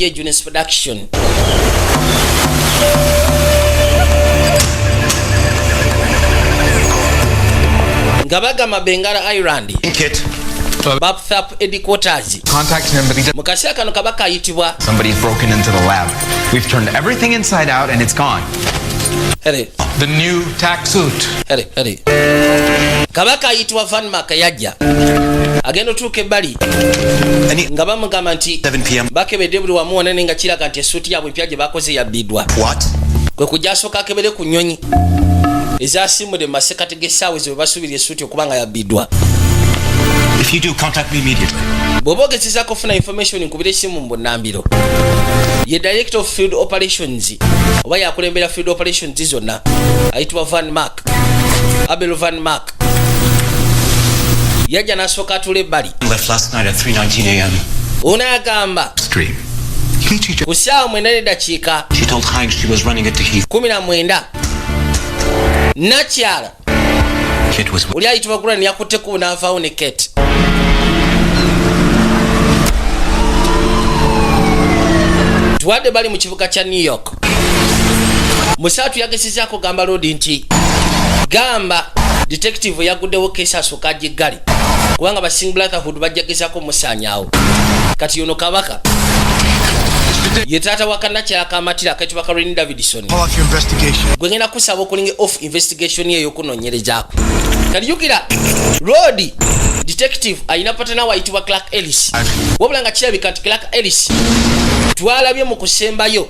Junis Production. Ngabagama Bengala Island. Bapthap headquarters. Contact him, but he doesn't. Mukasira kano kabaka ayitibwa. Somebody's broken into the lab. We've turned everything inside out and it's gone. Hele. The new tax suit. Hele. Kabaka ayitibwa Van Mark yajja. Agendo tuke bali. Nga bamugamba nti 7 p.m. bakebedde buli wamu onene nga kiraga nti essuuti yaabwe empya gye bakoze yabbidwa. What? Kwe kujja asooka akebere ku nnyonyi ezasiimudde mu masekati g'essaawa ezo bwe basuubira essuuti okuba nga yabbidwa. If you do, contact me immediately. Bw'oba ogezezaako okufuna information nkubira essimu mu bunnambiro. Ye Director of Field Operations oba yakulembera Field Operations zonna ayitibwa Van Mark. Abel Van Mark. Yajja n'asooka atula ebbali. Left last night at 3:19 a.m. Ono agamba Street. ku ssaawa 4:00 She told Hines she was running it to Heath. 19 nakyala Kit was. oli ayitibwa Gulani yakutteko n'avaawo ne Kate. Tuwadde bali mu kibuga kya New York. Musaatu yagezezaako gamba Lodi nti gamba detective yaguddewo keesi asooka agiggali kubanga ba Singh Brotherhood bajja gezaako musaanyaawo. Kati ono kabaka ye taata wa kannakyala akamatira akayitibwa Caroline Davidson. Gwe ngenda kusaba okulinga off investigation ye y'okunoonyerezaako. Kaliyugira Lodi detective ayina patana wayitibwa Clark Ellis. Wabula nga kirabika nti Clark Ellis twalabye mu kusembayo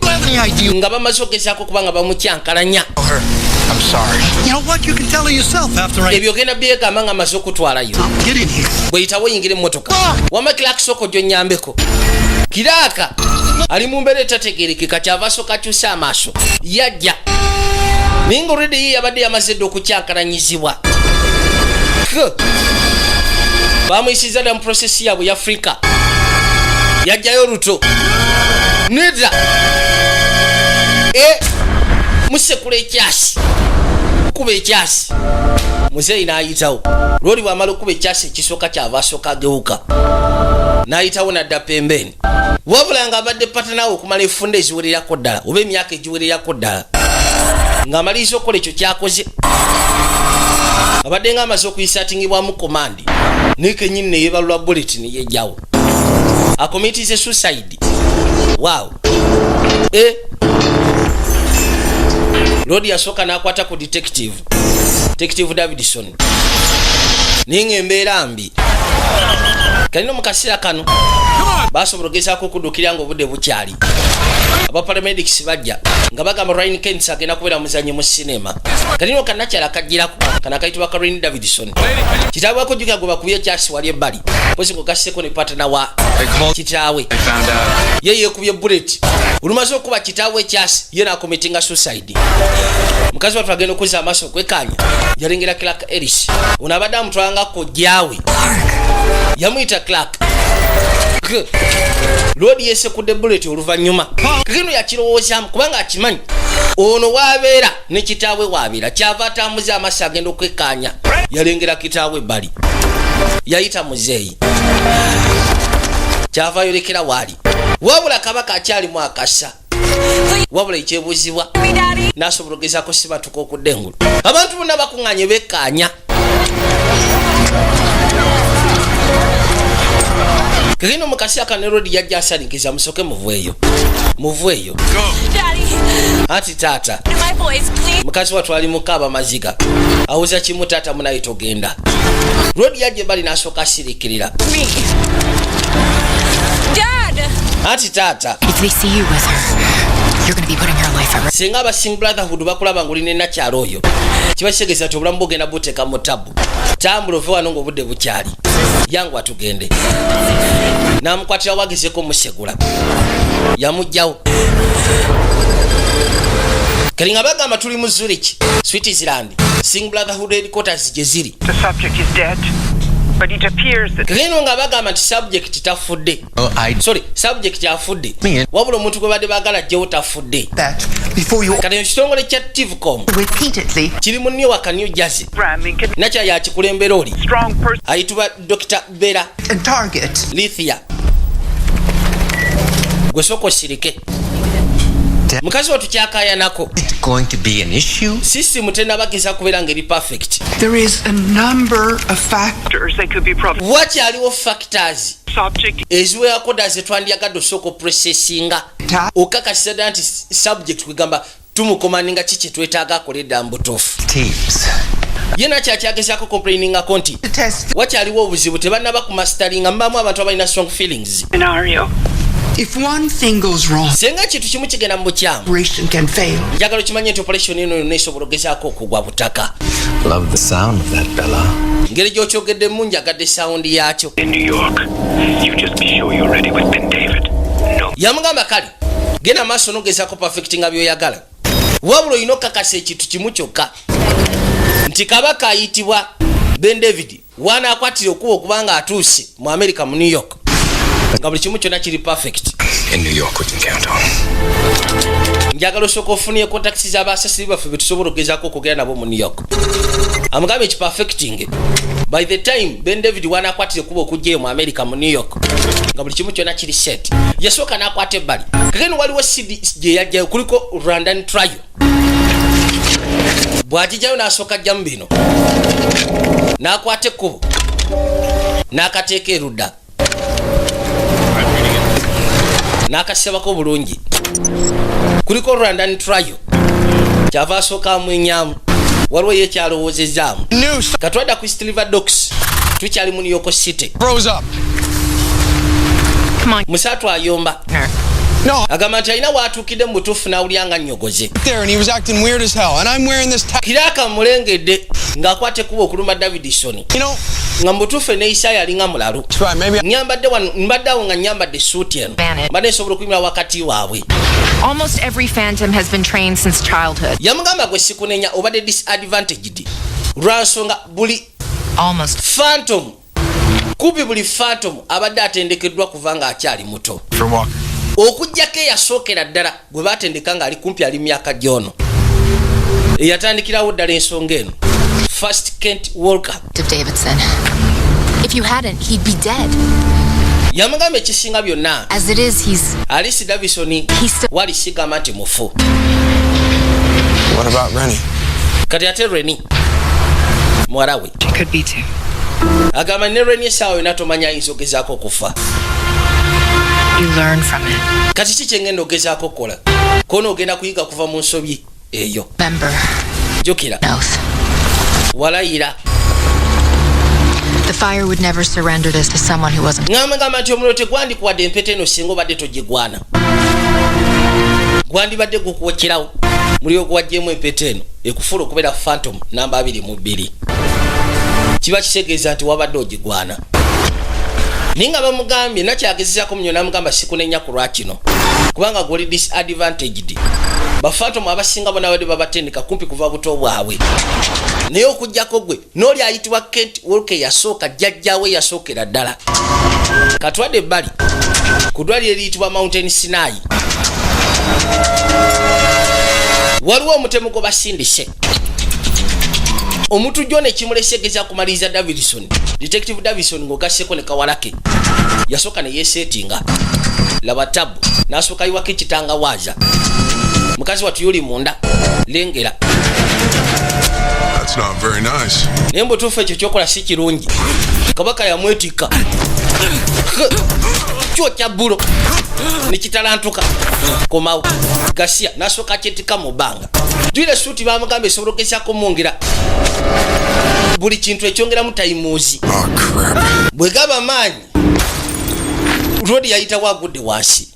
nga bamaze okugezaako kuba nga bamukyankalanya. I'm sorry. You know what? You can tell her yourself after I. Ebyo genda byegamba nga amaze okutwalayo. Get in here. Bweyitawo oyingire emmotoka. Wama Clark soko gy'onnyambeko. Kiraaka ali mu mbeera etategeerekeka kyava asooka akyusa amaaso. Yajja. Naye nga olwedde ye yabadde yamaze dde okukyankalanyizibwa. Bamuyisiza dda mu prosesi yaabwe ya Afrika. Yajjayo luto. Nedda. Musekula ekyasi. Kuba ekyasi. Muzeeyi n'ayitawo. Lwoli bw'amala okuba ekyasi ekisooka kyava asooka agewuka. N'ayitawo n'adda pembeni. Wabula ng'abadde patanawo okumala effunda eziwererako ddala oba emyaka egiwererako ddala. Ng'amaliriza okukola ekyo kyakoze. Abadde ng'amaze okuyisatingibwamu komandi. Naye kennyini ne yeebalula bullet ne yejjawo. Akomitize suicide. Wow. Lodi yasooka n'akwata ku detective Davidson. Naye ng'embeera mbi. Kalina mu kaseera kano basobola ogezaako okuddukira ng'obudde bukyali. Aba paramedics bajja nga bagamba Ryan Kent agenda kubeera muzannyi mu sinema. Kalina kannakyala akajjirako kana akayitibwa Caroline Davidson. Kitaawe akujjuka gwe bakubye ekyasi wali ebbali. Pozi ng'ogasseko ne patana wa kitaawe. Ye yeekubye bullet. Olumaze okuba kitaawe ekyasi ye n'akomitinga suicide. Mukazi wattu agenda okuzza amaaso okwekkaanya yalengera Clark Ellis. Ono abadde amutwalanga kojjaawe. Yamuyita Clark. Lodi yesekudde bullet oluvannyuma. Kino yakirowoozaamu kubanga akimanyi ono waabeera ne kitaawe waabeera kyava atambuza amaaso agenda okwekkaanya. Yalengera kitaawe ebbali. Yayita muzeeyi. Kyava yolekera waali. Wabula kabaka akyalimu akasa. Wabula ekyebuuzibwa n'asobola ogezaako sibatuka okudda engulu. Abantu bonna bakuŋŋaanye bekkaanya. Kino mu kaseera kano Lodi yajja asanikiza musoke muveeyo. Ati taata mukazi wattu ali mukaaba maziga awuza kimu taata munaye togenda. Lodi yajja bali n'asooka asirikirira. Ati taata singa aba Singh Brotherhood bakulaba ng'olina ennakyalo oyo kiba kitegeeza nti obulamu bugenda buteeka mu tabu. Tambula ove wano ng'obudde bukyali. Yangu atugende. N'amukwatira wagezeeko musegula. Yamugjawo. Kalinga bagamba tuli mu Zurich, Switzerland. Singh Brotherhood headquarters gye ziri. The subject is dead, but it appears that Kino nga bagamba nti subject tafudde. Subject afudde. Wabula omuntu gwe badde baagala ajjewo tafudde. That before you Kati ekitongole kya TVCOM repeatedly kiri mu Newark, New Jersey. ramming can Nakya yakikulembera oli. strong person Ayitibwa Dr. Bella and target Lithia. gwe soko sirike mukazi watukyakayanako It's going to be an issue. sisimu tenabageza kubeera ngeri perfect. There is a number of factors. They could be problematic. wakyaliwo factors Subject eziwerako ddala zetwandiyagadde osooka oprocessinga okakasiza ddala nti subject kwegamba tumukomaninga ki kyetwetaaga akoledda mbutuufu. Tapes. ye nakyakyagezaako complainingako nti wakyaliwo obuzibu tebannaba ku masteringa mbamu abantu abalina strong feelings. scenario. If one thing goes wrong, senga kintu kimu kigenda mu bukyamu operation can fail. njagala okimanye nti operation eno yonna esobola ogezaako okugwa butaka. Love the sound of that, Bella. ngeri gyokyogeddemu njagadde sawundi yakyo. In New York, you just be sure you're ready with Ben David. No. yamugamba kale genda maaso nogezaako perfectinga byoyagala wabula olina okakasa ekintu kimu kyokka nti kabaka ayitibwa Ben David wanaakwatira okuba okubanga atuuse mu America mu New York nga buli kimu kyonna kiri perfect. In New York, we can count on. njagala osooka ofunye kontakisi z'abasasiri baffe betusobola okugezaako okugera nabo mu New York. amugambe ekiperfecting by the time Ben David wanaakwatira okuba okujjayo mu America mu New York nga buli kimu kyonna kiri set. yasooka n'akwata ebbali kakeno waliwo CD gye yajjayo kuliko London trial bw'agijjayo n'asooka ajjamu bino n'akwata ekkubo n'akateeka erudda n'akasebako bulungi kuliko London trial kyava asooka amwenyaamu waliwo ye kyalowoozezaamu katwadda ku East River Docks tukyali mu New York City. Come on. musatu ayomba No, agamba nti alina waatuukidde mu butuufu n'awulira nga nnyogoze there and he was acting weird as hell. And I'm wearing this kiraaka mulengedde ng'akwata ekkuba okuluma Davidson You know, nga mu butuufu ne Isaiah alinga mulalu. that's right. Maybe nyambadde wano mbadde awo nga nyambadde suuti eno Bannett. mbadde nsobola okuyimira wakati waabwe. Almost every Phantom has been trained since childhood. yamugamba gwe sikunenya obadde disadvantaged lwansonga buli Almost. Phantom kubi buli Phantom abadde atendekeddwa kuva nga akyali muto for Walker. okugjako eyasookera ddala gwe batendeka nga ali kumpi ali myaka gyono eyatandikirawo ddala ensonga eno First Kent Walker. Davidson. If you hadn't, he'd be dead. yamugamba ekisinga byonna As it is, he's Alice Davison still wali sigamba nti mufu What about Rennie? kati ate Rennie muwala we She could be too. agamba ne Rennie essaawa yonna tomanya ayinza ogezaako okufa. You learn from it. kati ki kyengenda ogezaako okukola koona ogenda kuyiga kuva mu nsobi eyo. member. jjukira Oath. walayira The fire would never surrender this to someone who wasn't. ngamba nti omuliro tegwandikuwadde empeta eno singa obadde togigwana gwandibadde gukwokerawo muliro gwajjemu empeta eno ekufuula okubeera Phantom namba 22 kiba kitegeeza nti wabadde ogigwana. naye nga bamugambye nakyagezezaako munyo namugamba sikunenya ku lwakino kubanga gwoli disadvantaged. Phantom abasinga bona badde babatendeka kumpi kuva buto bwabwe naye okujjako gwe n'oli ayitibwa Kent Walker yasooka jjajjaawe yasookera ddala katwadde ebbali ku ddwaliro eriyitibwa Mountain Sinai waliwo omutemu gwe basindise omuntu gyo ne kimulese geza kumaliriza Davidson Detective Davidson ng'ogasseko ne kawalake yasooka ne yeesetinga laba tabu n'asooka yiwako ekitangawaaza mukazi watu yuli munda lengera. That's not very nice. naye mbutuufu ekyo kyokola si kirungi kabaka yamwetika kyokya bbulo nekitalantuka komawo gasya nasooka kyetika mu bbanga jwire suuti bamugamba esobola ogezaako mwongera buli kintu ekyongeramu tayimuuzi Oh, crap. bwegaba maanyi rodi yayitawo agudde wansi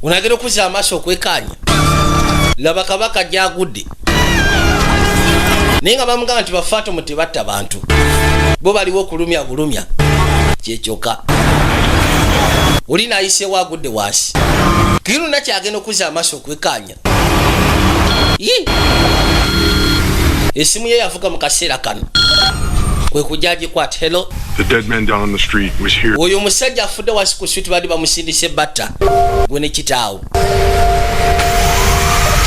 unagera okuzza amaaso okwekaanya laba kabaka gyagudde naye nga bamugamba nti Phantom tebatta bantu bo baliwo okulumya bulumya kyekyoka oli naayiseewo agudde wansi kiru nakyagenda okuzza amaaso okwekaanya esimu ye yavuga mu kaseera kano kwe kujagikwata hello. The dead man down on the street was here. oyo omusajja afudde wansi ku switi baali bamusindise batta gwe ne kitaawo.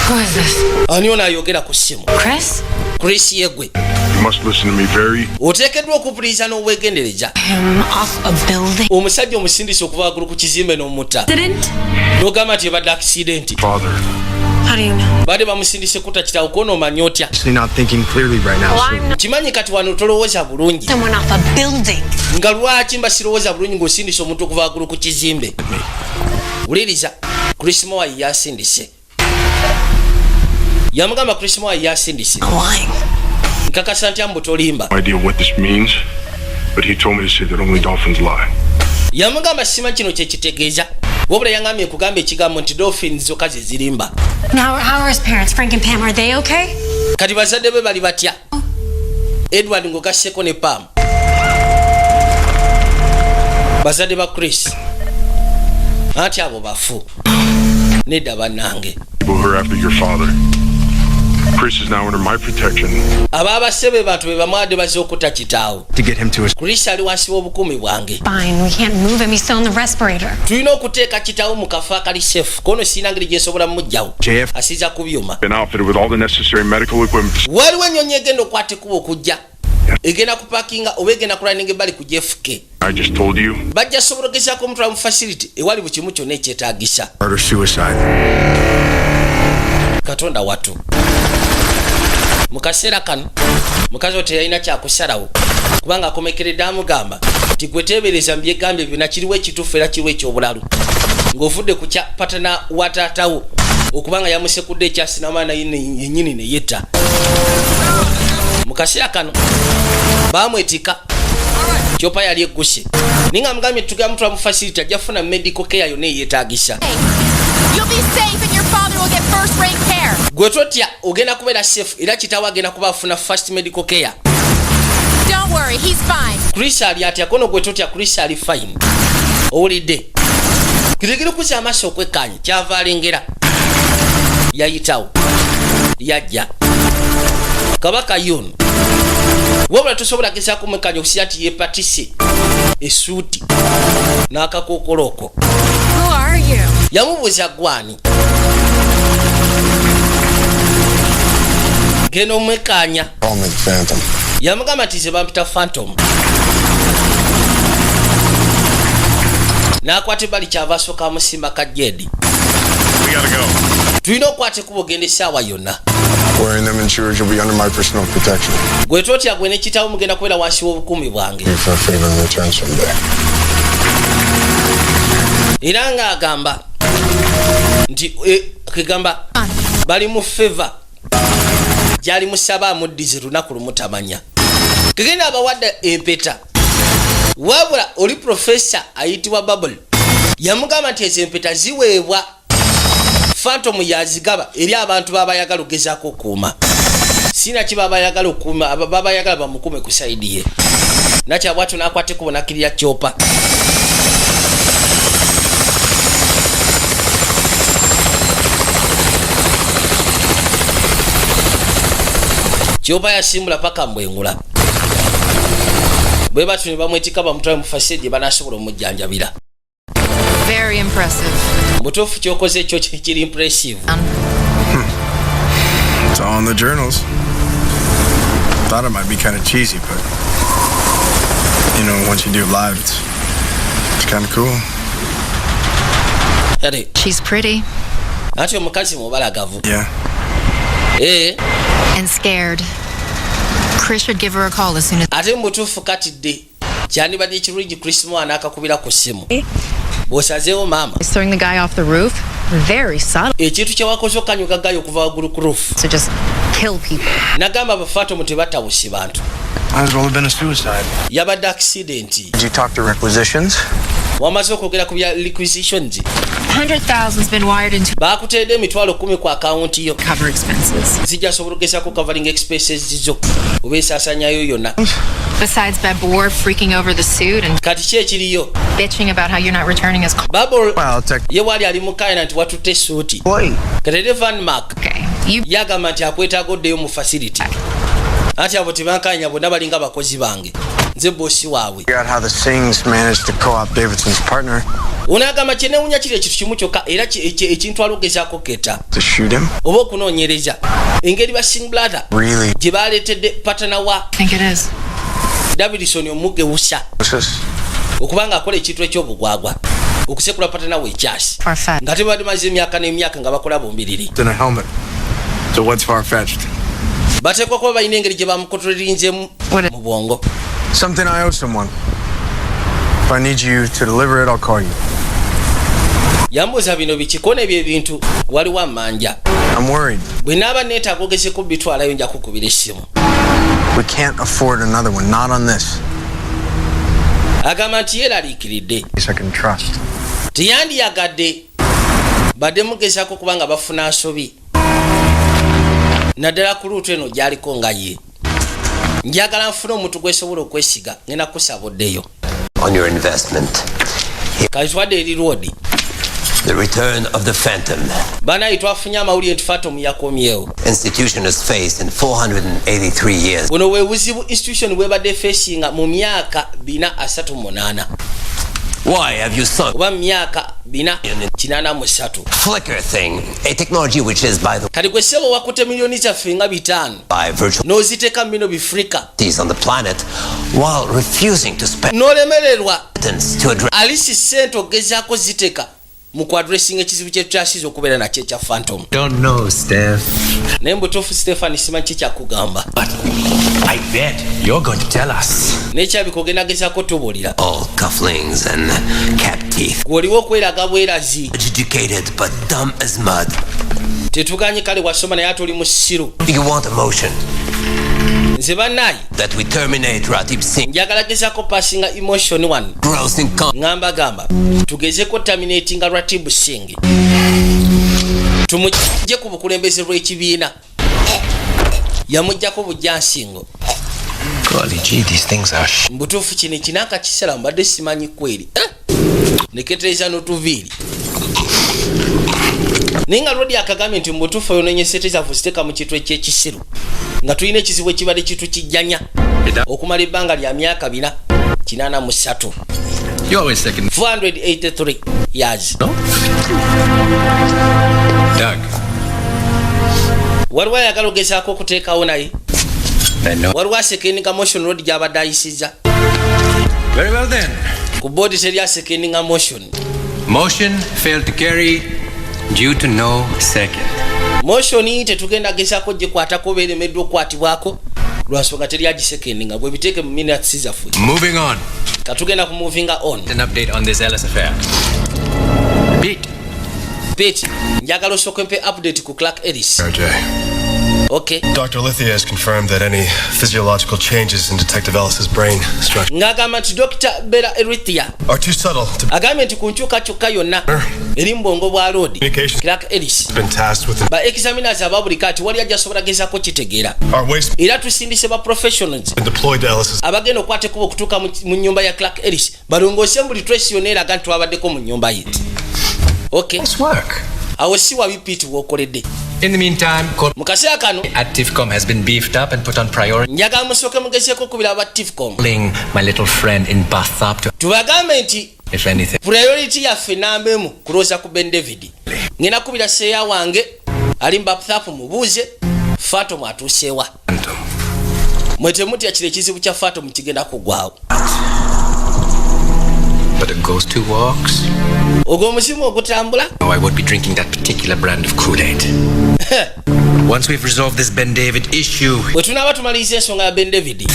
Who is this? ani ono ayogera ku ssimu Chris? Chris yegwe You must listen to me very. oteekeddwa okupuliriza n'obwegendereza. Off a building. Omusajja omusindise okuva waggulu ku kizimbe n'omutta n'ogamba nti ebadde accident. Father. How do you know? badde bamusindise kutta kitaawo konoomanya otya. Actually not thinking clearly right now. So. kimanyi kati wano tolowooza bulungi Someone off a building. nga lwaki mba sirowooza bulungi ng'osindise omuntu okuva waggulu ku kizimbe. wuliriza Christmas yasindise yamugamba Christmas yasindise nkakasa ntya mbu tolimba. No idea what this means, but he told me to say that only dolphins lie. yamugamba sima kino kyekitegeeza wabula yangambye nkugamba ekigambo nti dolphins zokka ze zirimba. Now, how are his parents, Frank and Pam? Are they okay? kati bazadde be bali batya. Edward ng'ogasseko ne Pam bazadde ba Chris anti abo bafu nedda bannange. People who are after your father. Chris is now under my protection. abaabase be bantu be bamwadde bazze okutta kitaawo. To get him to his. Chris ali wansi w'obukuumi bwange. Fine, we can't move him. He's still in the respirator. tulina okuteeka kitaawo mu kafo akali sefu kono siina ngeri gyensobola mumugjawo JF. asiza ku byuma. Been outfitted with all the necessary medical equipment. waliwo ennyonyi egenda okwata ekkuba okujja egenda kupakinga oba egenda kulaninga ebbali ku JFK. I just told you. bajja sobolegezaako omutwala mu facility ewali buli kimu kyonna ekyetaagisa. Murder suicide. katonda watu mu kaseera kano mukazi we teyalina kyakusalawo kubanga akomekeredde amugamba nti gwe teebereza mu byegambye byonna kiriwo ekituufu era kiriwo ekyobulalu ng'ovudde ku kya patana wa taatawo okubanga yamusekudde ekyasinama naye yennyini ne yetta. mu kaseera kano baamwetika kyopa yali egguse naye nga mugambye tugenda mutwala mu facility ajja kufuna medical care yonna eyeetaagisa. You'll be safe and your father will get first-rate care. gwe totya ogenda kubeera safe era kitaawo agenda kuba afuna first medical care. Don't worry, he's fine. Chris ali atya kono gwe totya Chris ali fine. owulidde kirigiri kuza amaaso okwekkaanya kyava alengera yayitawo yajja kabaka yono wabula tosobola gezaako mwekkaanya okusira nti yepatise essuuti n'akakookolooko. Who are you? yamubuuza gwani genda omwekkaanya. Call me the Phantom. yamugamba nti ze bampita Phantom. n'akwata ebbali kyava asooka amusimba kajjeedi. We gotta go. tulina okukwata ekuba ogenda essaawa yonna. Wearing them ensures you'll be under my personal protection. gwe totya gwe nekitaawo mugenda kubeera wansi w'obukuumi bwange. You for a favor in return someday. era ng'agamba nti kegamba bali mu feva gyali musaba amuddize lunaku lumu tamanya kegenda abawadde empeta wabula oli profesa ayitibwa Bubble yamugamba nti ezo empeta ziweebwa Phantom yazigaba eri abantu babayagala ogezaako okuuma sina ki babayagala okuuma babayagala bamukume ku saidi ye nakyabwatu n'akwate kubonakirira kyopa. kyopa yasimbula paka mbwengula bwe batu ne bamwetika bamutwale mu facility gye banaasobola omujjanjabira. Very impressive. mutuufu kyokoze ekyo kiri impressive. It's all in the journals. Thought it might be kind of cheesy, but you know, once you do it live, it's kind of cool. Kale She's pretty ati omukazi mubalagavu. Yeah. and scared. Chris should give her a call as soon as. ate mutuufu katidde kyandibadde ekirungi Christmas n'akakubira ku ssimu bw'osazeewo maama He's throwing the guy off the roof. Very subtle. ekintu kye wakoze okanyuga gayo okuva waggulu ku roof. To just kill people. nagamba Phantom tebatawusi bantu Might as well have been a suicide. yabadde accident. Did you talk to requisitions? wamaze okwogera ku bya requisitions 100,000's been wired into baakutedde emitwalo 10 ku akawunti yo cover expenses. zijja sobola okugezako covering expenses zo oba ensaasanyayo yonna. Besides Babor freaking over the suit and kati ki ekiriyo bitching about how you're not returning his call. Bubble Well, tech. ye waali ali mukaina nti watutte essuuti Wait. katede Van Mark Okay, you yagamba nti akwetaaga oddeyo mu facility anti abo tebankanya bonna balinga abakozi bange nze bosi waabwe. Figure out how the Singhs managed to co-opt Davidson's partner. Unagamba kyenewunya kiri ekintu kimu kyokka era ekintu alogezaako ketta To shoot him? oba okunoonyereza engeri ba Singh brother Really? gye baleetedde patana wa I think it is. Davidson omugewusa okubanga akola ekintu ekyobugwagwa okusekula patana we ekyasi Far-fetched. nga tebadde maze emyaka n'emyaka nga bakola bombiriri. In a helmet. So what's far-fetched? Bateekwa kuba balina engeri gye bamukotolinzemu mu bwongo. Something I owe someone. If I need you to deliver it, I'll call you. Yambuuza bino bikikono ebyo ebintu waliwo amanja. I'm worried. Bwe naaba neetaaga ogezeko bitwalayo nja kukubira essimu. We can't afford another one, not on this. Agamba nti yeeraliikiridde I can trust. teyandiyagadde badde mugezaako kubanga bafuna nsobi naddala ku luutu eno gy'aliko nga ye. Njagala nfuna omuntu gwesobola okwesiga ngenda kusaboddeyo. On your investment, Kati twadde eri road. the return of the Phantom. Banayi twafunye amawulire nti Phantom yakomyewo. Institution has faced in 483 years. Buno bwe buzibu institution bwebadde facinga mu myaka 438. Why have you sunk oba myaka 483. Flicker thing, a technology which is by the kati gwe sebo wakutte milioni zaffe nga 5 by virtual n'oziteeka mu bino bifrika on the planet while refusing to spend n'olemererwa to address alisi ssente ogezaako ziteeka mu kuadressinga ekizibu kye kyasiza okubeera nakyo ekya Phantom. Don't know, Steph. naye mbutuufu Stefani simanyi kikyakugamba. I bet you're going to tell us. n'ekyabika ogenda gezaako tubuulira all cufflinks and cat teeth. gw'oliwo okweraga bwerazi Educated but dumb as mud. tetuganye kale wasoma naye ate oli mu ssiru. You want emotion nze bannayi that we terminate Ratib Singh. njagala gezaako passinga emotion one Gross income. ngamba tugezeko terminatinga Ratib Singh tumujje ku bukulembeze bw'ekibiina yamujjako bujjansingo. Golly gee, these things are mbutuufu kino ekinaka kisala mbadde simanyi kweri neketereza n'otuviiri naye nga lwodi akagambye nti mbutuufu yonenye sente zaffe ziteeka mu kitwe ky'ekisiru nga tulina ekizibu ekibadde kitukijjanya okumala ebbanga lya myaka 483. You always second. 483 years. No? Doug. waliwo ayagala ogezaako okuteekawo naye I know. waliwo asekendinga motion road gy'abadde ayisizza Very well then. ku boodi teri asekendinga motion. Motion failed to carry due to no second. motion tetugenda gezaako gyekwatako oba eremeddwa okukwatibwako lwansonga teri agisekendinga bwe biteeke mu minutes zaffe. Moving on. katugenda ku moving on. An update on this Ellis affair. Pete njagala osooke mpe update ku Clark Ellis. RJ. Okay. Dr. Lithia has confirmed that any physiological changes in Detective Ellis's brain structure ng'agamba nti Dr. Bella Erithia are too subtle to agambye nti ku nkyukakyukka yonna eri mu bwongo bwa loodi Clark Ellis have been tasked with ba examiners ababuli kati wali ajja sobola gezaako kitegeera our waste era tusindise ba professionals been deployed to Ellis's abagenda okwata ekuba okutuuka mu nnyumba ya Clark Ellis balongoose buli trace yonna eraga nti twabaddeko mu nnyumba ye. Okay. Nice work. awo si wabi Pete w'okoledde. In the meantime, mu kaseera kano at TIFCOM has been beefed up and put on priority. njagala musooke mugezeeko okubira aba TIFCOM Calling my little friend in bathtub to, tubagambe nti if anything. priority yaffe namba emu kulooza ku Ben David. ngenda kubira seeya wange ali mbapthapu mubuuze Phantom atuuseewa. mwe temutya kiro ekizibu kya Phantom kigenda kugwawo. But a ghost who walks? ogwo omuzimu ogutambula. No, I won't be drinking that particular brand of Kool-Aid. Once we've resolved this Ben David issue, bwe tunaaba tumaliriza ensonga ya Ben David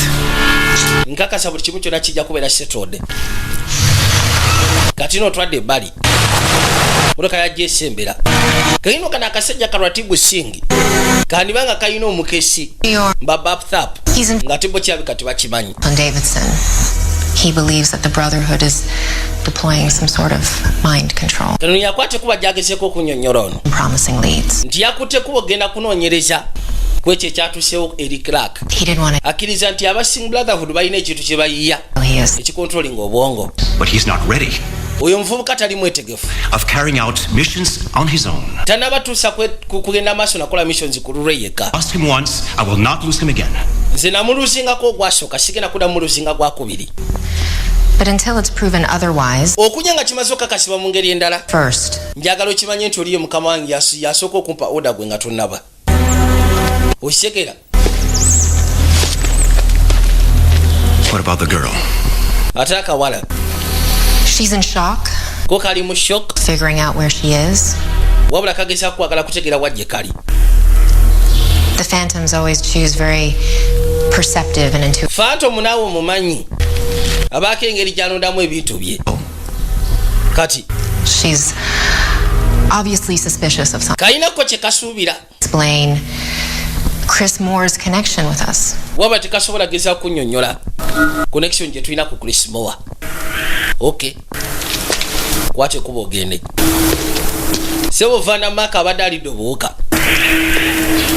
nkakasa buli kimu kyonna kijja kubeera settled. kati n'otwadde ebbali motoka yajja esembera kayino kano akasajja ka Ratib Singh kandibanga kayina omukesi mba bapthap nga tebo kyabika tebakimanyi. On Davidson, he believes that the Brotherhood is deploying some sort of mind control, kano yakwate kuba gyagezeeko okunnyonnyola ono promising leads. nti yakutte kuba ogenda kunoonyereza ku ekyo ekyatuusewo eri Clark. He didn't want to akkiriza nti aba Singh Brotherhood balina ekintu kye bayiya know he is. ekikontrolinga obwongo. But he's not ready oyo omuvubuka tali mwetegefu of carrying out missions on his own. tanabatuusa kugenda maaso nakola missions ku lulwe yekka. Lost him once, I will not lose him again. nze namuluzingako ogwasooka sigenda kuda muluzinga gwakubiri. But until it's proven otherwise, okunya nga kimaze okukakasibwa mu ngeri endala, first, njagala okimanye nti oliyo mukama wange yasooka okumpa oda gwe nga tonnaba. Okitegera? What about the girl? Ate akawala she's in shock, ko kali mu shock, figuring out where she is. wabula kageza kwagala kutegeera wajje kali. The Phantoms always choose very perceptive and intuitive. Phantom naawe omumanyi abaako engeri gy'alondamu ebintu bye. Kati She's obviously suspicious of something. kalinako kye kasuubira, Explain Chris Moore's connection with us. wabula tekasobola geza kunnyonnyola connection gye tulina ku Chris Moore. Okay, kwate kuba ogende. Sebo Vana Maka abadde alidde obuwuka,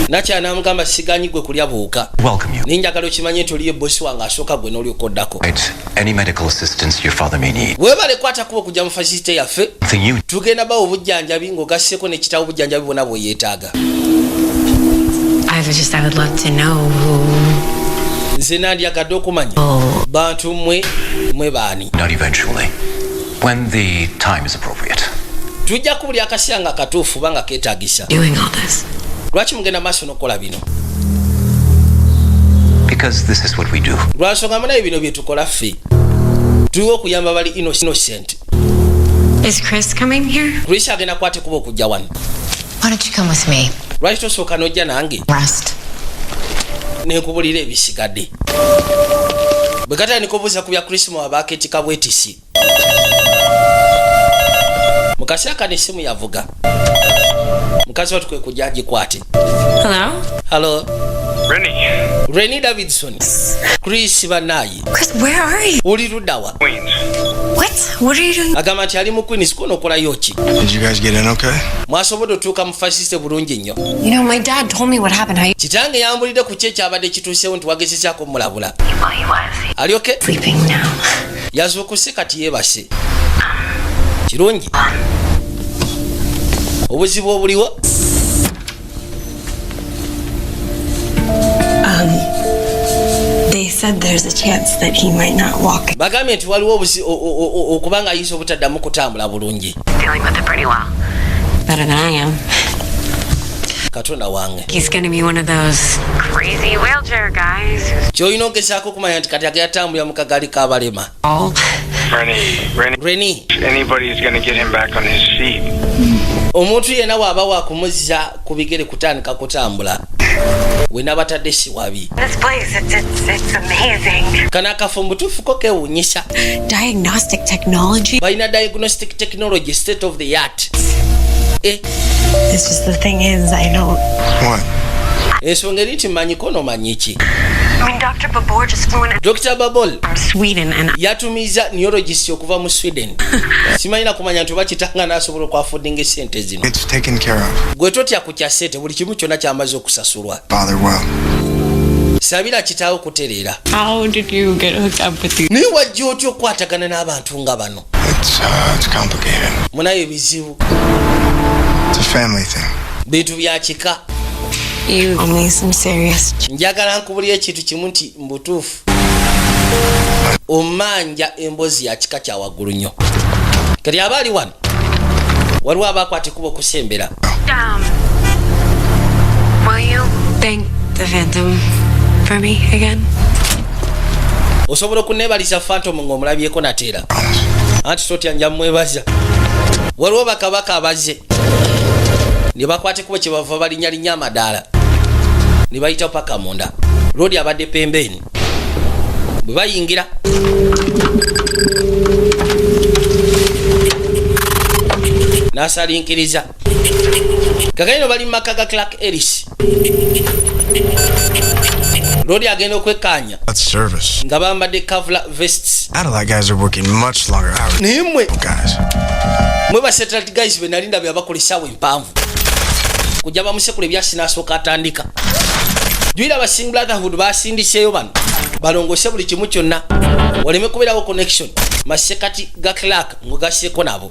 nakyanamugamba siganyi gwe kulya buwuka. Welcome you. Ninjagala okimanye nti oliyo bosi wange asooka gwe n'olyoka oddako. Right. Any medical assistance your father may need. Weebale kwata kuba okujja mu fasisite yaffe, Thing you. tugenda bawo obujjanjabi ng'ogasseko n'ekitabo obujjanjabi bwonna bwe yeetaaga. I would love to know who. Nze nandyagadde okumanya bantu mmwe baani. Not eventually. When the time is appropriate. Tujja ku buli akaseera nga katuufu banga keetaagisa. Doing all this. Lwaki mugenda maaso n'okukola bino? Because this is what we do. Lwansonga munaye bino bye tukola ffe. Tuliwo okuyamba bali innocent. Is Chris coming here? Chris agenda kwate kuba okujja wano. Why don't you come with me? Lwaki tosooka n'ojja nange Rest. nenkubulira ebisigadde. Bwe katandika obuuza ku bya Krisimo abaakeetika bwetisi. Mu kaseera kano essimu yavuga. Mukazi watu kwe kujja agikwate. Hello? Hello? Rennie. Rennie Davidson. Chris banaye. Chris, where are you? Oli luddawa? Queens. What? What are you doing? Agamba nti ali mu Queens kuno okolayo ki? Did you guys get in okay? Mwasobodde otuuka mu fasisite bulungi nnyo. You know, my dad told me what happened. How you Kitange yambulidde ku kye kyabadde kituusewo nti wagezezaako omulabula. Well, he was. Ali okay? Sleeping now. Yazuukuse kati yeebase. Kirungi. Obuzibu obuliwo? They said there's a chance that he might not walk. Bagambye nti waliwo okubanga ayinza obutaddamu kutambula bulungi. Dealing with it pretty well. Better than I am. Katonda wange. He's gonna be one of those crazy wheelchair guys who's Ky'olina ogezaako okumanya nti kati yatambulira mu kagaali k'abalema. all. Rennie. Anybody's gonna get him back on his feet. Omuntu yenna bw'aba wakumuzza ku bigere kutandika kutambula. We n'abatadde si wabi. This place, it's amazing. Kana akafo mutuufu ko keewuunyisa. Diagnostic technology. Balina diagnostic technology state of the art. It's just the thing is, I don't. What? Ensonga eri nti mmanyiko n'omanyi ki? I mean, Dr. Babor just flew in Dr. Babol from Sweden and yatumiza neurologist okuva mu Sweden. Simanyina kumanya nti oba kitanga n'asobola okwaffordinga essente zino. It's taken care of. Gwe totya ku kya ssente, buli kimu kyonna kyamaze okusasulwa. Father well. Sabira kitaawo kutereera. how did you get hooked up with you? Naye wajja otya okukwatagana n'abantu nga bano? It's complicated. Munayo ebizibu. It's a family thing. Bintu bya kika. You owe me some serious. Njagala nkubulira ekintu kimu nti mbutuufu omanja emboozi ya kika kya waggulu nnyo. Kati aba ali wano waliwo abaakwata kuba okusembera. Will you thank the Phantom for me again? Osobola okuneebaliza Phantom ng'omulabyeko nateera. Anti totya nja mwebaza. Waliwo bakabaka abaze ne bakwate kuba kye bava balinnyalinnya amadaala ne bayita paka munda. Roodi abadde pembeeni. Bwe bayingira n'asalinkiriza. Kakalino bali mu maka ga Clark Ellis. Roodi agenda okwekkaanya That's service. nga bambadde Kevlar vests. Adelaide guys are working much longer hours. Naye mmwe Guys. mwe ba satellite guys be nalinda bya bakola essaawa empanvu kujja bamusekula ebyasi n'asooka atandika. Jwira aba Sing Brotherhood basindiseeyo bano balongose buli kimu kyonna waleme kubeerawo connection masekati ga Clark ng'ogasseeko nabo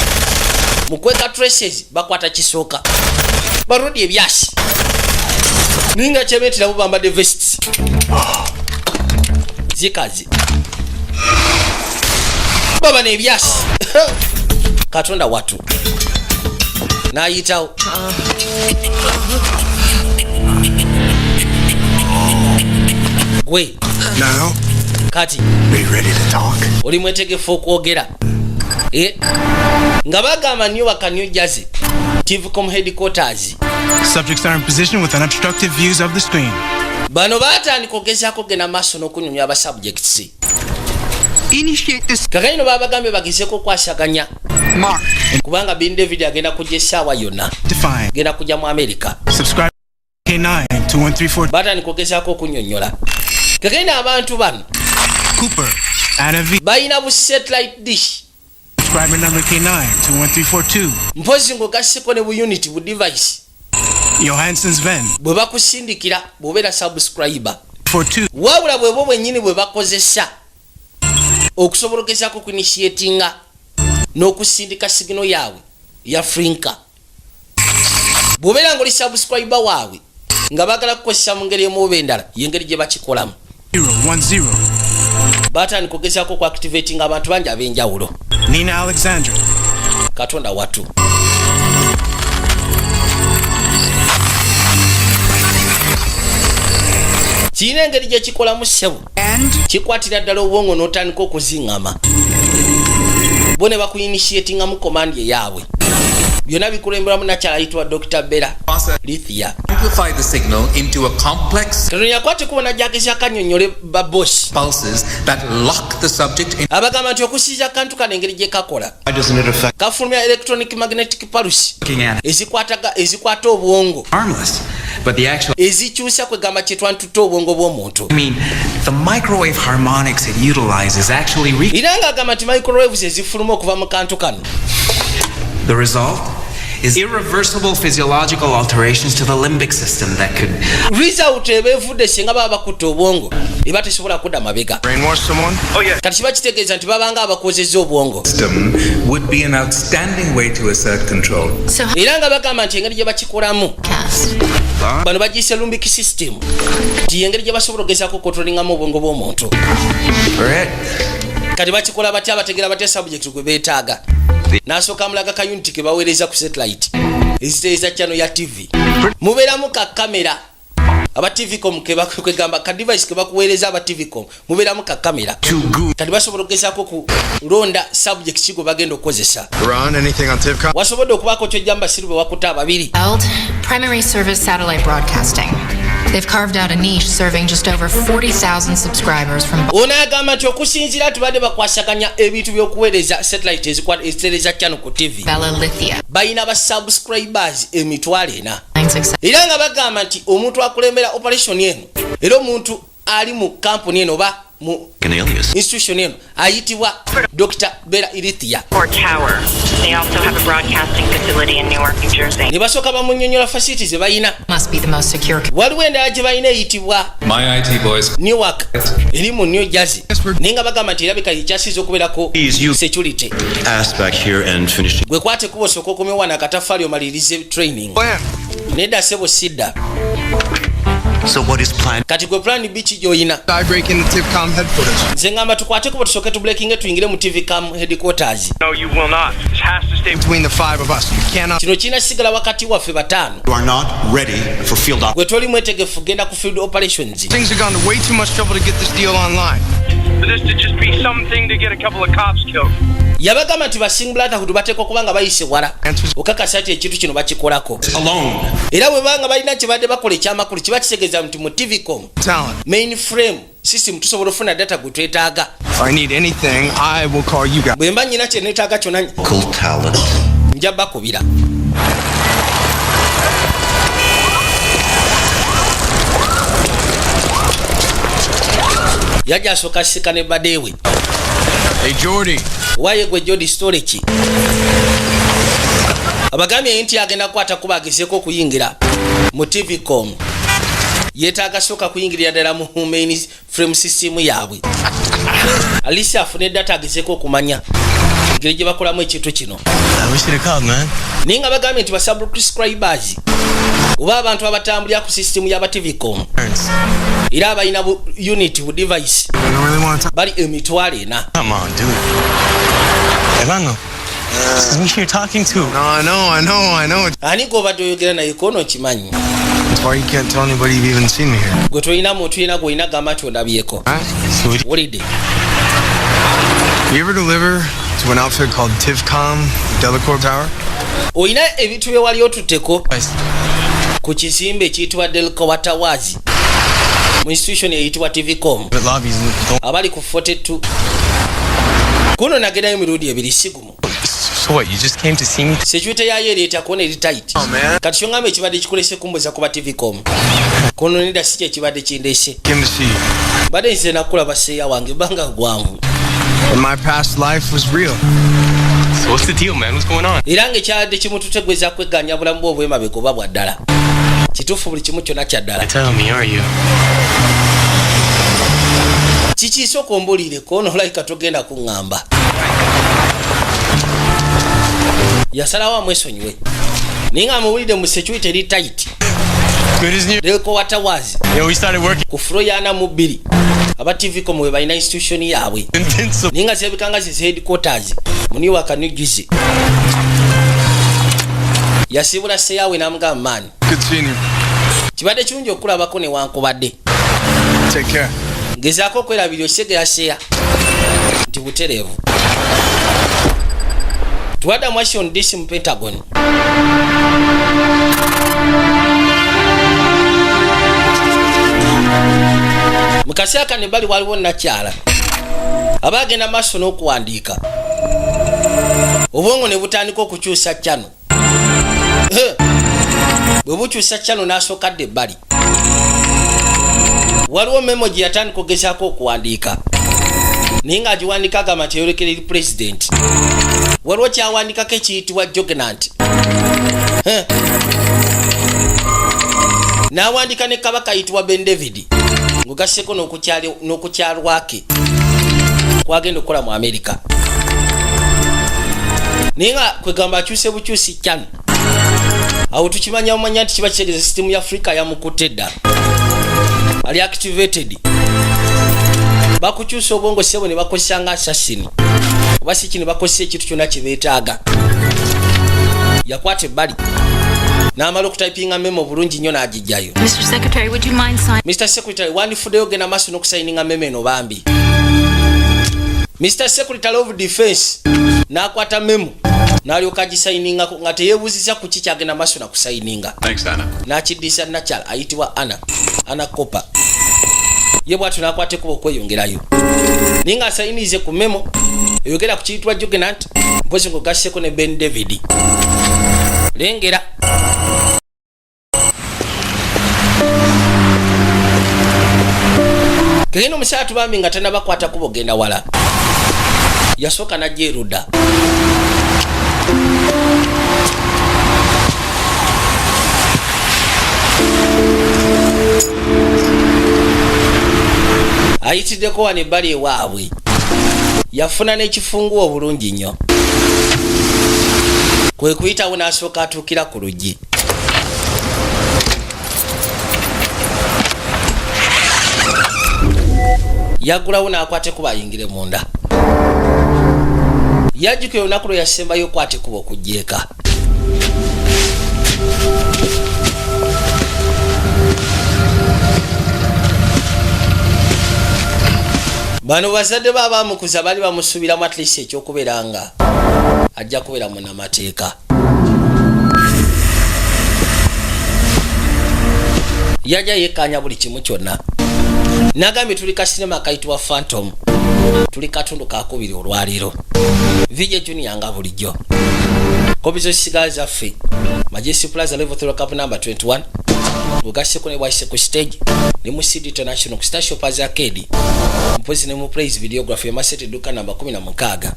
mu kweka traces bakwata kisooka barodi ebyasi ninga kyebeeteramu bambadde vests. zikazi baba nebyasi katonda watu nayitawo gwe Now, kati are you ready to talk? oli mwetegefu okwogera nga bagamba New York, New Jersey TVCom headquarters Subjects are in position with unobstructed views of the screen. bano batandika ogezaako genda maaso n'okunyumya aba subjects Initiate this kakanyino babagambye bagezeeko okwasaganya mark. kubanga bin David agenda kujja essaawa yonna Define. genda kujja mu America Subscribe K9 2134 batandika ogezaako okunyonnyola kakanyino abantu bano Cooper. Anna V. balina bu satellite dish Subscriber number K9 21342. mpozi ng'ogasseko ne bu unit bu device Johansson's Ven. bwe bakusindikira bw'obeera subscriber 42. wabula bwebo bwennyini bwe bakozesa okusobola ogezaako kuinitiatinga n'okusindika sigino yaabwe ya frinka bw'obeera ng'oli subscriber waabwe nga baagala kukozesa mu ngeri emu oba endala y'engeri gye bakikolamu 010. batandika ogezaako okuactivatinga abantu bangi ab'enjawulo Nina Alexandra. katonda watu kirina engeri gye kikolamu ssebo kikwatira ddala obwongo n'otandika okuziŋŋama bo ne bakuinitiatinga mu komandi eyaabwe byonna bikulemberamu nakyala ayitibwa Dr. Bella Lithia Amplify the signal into a complex katono yakwate kubona gyagezi akanyonyole babosi pulses that lock the subject in. abagamba nti okusiiza akantu kano engeri gye kakola Why doesn't it affect kafulumya electronic magnetic pulse Looking at it. ezikwata obwongo Harmless, but the actual. ezikyusa kwegamba kye twantutta obwongo bw'omuntu I mean, the microwave harmonics it utilizes actually era ng'agamba nti microwaves ezifuluma okuva mu kantu kano The result is irreversible physiological alterations to the limbic system that could result eba evudde singa baba bakutte obwongo eba tesobola kudda mabega Brainwash someone? Oh, yeah. kati kiba kitegeeza nti babanga abakozeza obwongo System would be an outstanding way to assert control. So how era nga bagamba nti engeri gye bakikolamu cast? bano bagiyise lumbic system nti engeri gye basobola ogezaako kontrolingamu obwongo bw'omuntu kati bakikola batya bategera batya subject gwe beetaaga n'asooka mulaga ka unity ke baweereza ku satellite ezitereeza channel ya TV mubeeramu ka kamera aba TVCom kwegamba ka device ke bakuweereza aba TVCom mubeeramu ka kamera kati basobola okugezaako kulonda subject ki gwe bagenda okukozesa Ron, anything on TivCom? wasobodde okubaako kyojjamba siru bwe wakuta ababiri Primary service satellite broadcasting. They've carved out a niche serving just over 40,000 subscribers from ono agamba nti okusinziira tubadde bakwasaganya ebintu by'okuweereza satellite ezitereeza channel ku TV Bella Lithia. balina ba subscribers emitwalo 4 Success. era nga bagamba nti omuntu akulembera operation eno era omuntu ali mu kampuni eno oba mu institution eno ayitibwa Dr. Bella Lithia Or Tower. They also have a broadcasting facility in Newark, New Jersey. ne basooka bamunnyonnyola facilities ze balina Must be the most secure. waliwo endala gye balina eyitibwa My IT boys. Newark eri mu New Jersey naye nga bagamba nti erabika yekyasiza okubeerako security Ask back here and finish. gwe kwate kuba osooka okomyewo nakatafaali omalirize training nedda sebo sidda So what is planned? kati gwe plan bichi gyoyina I break into TivCom headquarters. nze ngamba tukwate kuba tusooke tubreakinge tuyingire mu TVCom headquarters No, you will not. This has to stay Between the five of us, you cannot. kino kirina sigala wakati waffe bataano You are not ready for field op. gwe toli mwetegefu genda ku field operations Things have gone to way too much trouble to get this deal online. for this to just be something to get a couple of cops killed. yabagamba nti basing brotherhood bateekwa okuba nga bayise wala okakasa ti ekintu kino bakikolako Alone. era bwe banga balina kye badde bakola ekyamakulu kiba kitegeeza nti mu TVCom Talent. mainframe system tusobola ofuna data gwe twetaaga If I need anything, I will call you guys. bwe mba nyina kye neetaaga kyonna Cool talent. nja bakubira yajja asooka asika ne badeewe Hey, Jordy. waye gwe Jody story ki abagambye nti agenda kukwata kuba agezeeko okuyingira mu TVCom yeetaaga sooka kuyingirira ddala mu main frame system yaabwe alisi afune data agezeeko okumanya engeri gye bakolamu ekintu kino I wish you'd have called, man. naye nga bagambye nti basubscribers oba abantu abatambulira ku system ya TVcom era abalina unit bu device bali emitwalo 4. Come on, dude. Elano. This is me you're talking to. No, I know. Ani ko bado yogera naye kono kimanyi. That's why you can't tell anybody you've even seen me here. Gwe toyina muntu yina gwina gamacho ndabyeko. Holiday. You ever deliver to an outfit called TivCom, Delacorp Tower? Oyina ebitu bye wali otuteko ku kizimbe ekiyitibwa Delacorp Towers mu institution eyitibwa TVcom abali ku 42 kuno nagendayo mirundi ebiri sigumu. So what, you just came to see me? Security yayo ereeta kuona eri tight. Oh, man. Kati kyongamba ekibadde kikolese kumbuza kuba TVcom kuno nida si ekibadde kindese Came to see you. badde nze nakulaba seeya wange banga gwanvu. And my past life was real. So what's the deal, man? What's going on? Era ng'ekyadde kimu tutegeeza kweganya bulamu bwo obwemabega oba bwa ddala. Kituufu buli kimu kyonna kya ddala. Tell me, are you? Kikiisa okumbuliireko n'olayika togenda kuŋŋamba. Yasalawo amwesonyiwe. Naye nga amuwulidde mu security eri tight. Good as new. Delacorp Towers. Yeah, we started working. Ku floor ya 42. Aba TVcom we balina institution yaabwe. Naye nga zebikanga ze headquarters mu New York, New Jersey. Yasibula seyawe n'amugamba maani. Good seeing you. Kibadde kirungi okulabako ne wankubadde. Take care. Gezaako okwerabira osegera seya nti butereevu. Tuwadde Washington DC mu Pentagon. Mu kaseera kano ebbali waliwo nakyala abaagenda maaso n'okuwandiika obwongo ne butandika okukyusa ccano. Bwe bukyusa ccano n'asookadde ebbali waliwo memo gye yatandika ogezaako okuwandiika naye ng'agiwandiika agamba nti eyolekera eri president. Waliwo kyawandikako ekiyitibwa jognant. N'awandika ne kabaka ayitibwa Ben David ng'ogasseko n'okukyalwake kwagenda okukola mu Amerika. Naye nga kwegamba akyuse bukyusi ccano awo tukimanya mumanya nti kiba kitegeeza sisitemu ya Africa yamukutte dda ali activated. Bakukyusa obwongo sebo ne bakozesa nga assassin oba si kino bakozesa ekintu kyonna kye beetaaga. Yakwata ebbali n'amala okutypinga memo bulungi nnyo n'agijjayo. Mr. Secretary, would you mind signing? Mr. Secretary, wandifuddeyo ogenda maaso n'okusayininga memo eno bambi. Mr. Secretary of Defense n'akwata memo n'alyoka agisayiningako nga teyeebuuziza ku ki kyagenda maaso na kusayininga. Thanks, Anna. N'akiddiisa nakyala ayitibwa Anna Cooper. Ye bw'atyo n'akwata ekuba okweyongerayo. Naye ng'asayinize ku memo eyogera ku kiyitibwa jognant mpozi ng'ogasseko ne Ben David. Lengera. Kegenda omusaala tubambi nga tannabakwata kuba ogenda wala. Yasooka n'ajja erudda. Ayitiddeko wano ebbali ewaabwe. Yafuna n'ekifunguwa obulungi nnyo. Kwe kuyitawo n'asooka atuukira ku luggi. Yaggulawo n'akwate kuba ayingire munda. Yajjukira olunaku lwe yasembayo okwate kuba okujja eka. Bano bazadde ba baamukuza bali bamusuubiramu at least ekyokubeera nga ajja kubeera munnamateeka. Yajja yeekanya buli kimu kyonna. Nagambye tuli ka sinema kayitibwa Phantom. Tuli katundu kakubiri olwaleero. Vijay Junior nga bulijjo. Kopi z'osisigala zaffe. Majesty Plaza Level 3 Cup number 21. Ugasseko ne bwayise ku stage ne mu CD International ku Star Shoppers Arcade. Mpozi ne mu praise videography Masete Duka namba 16.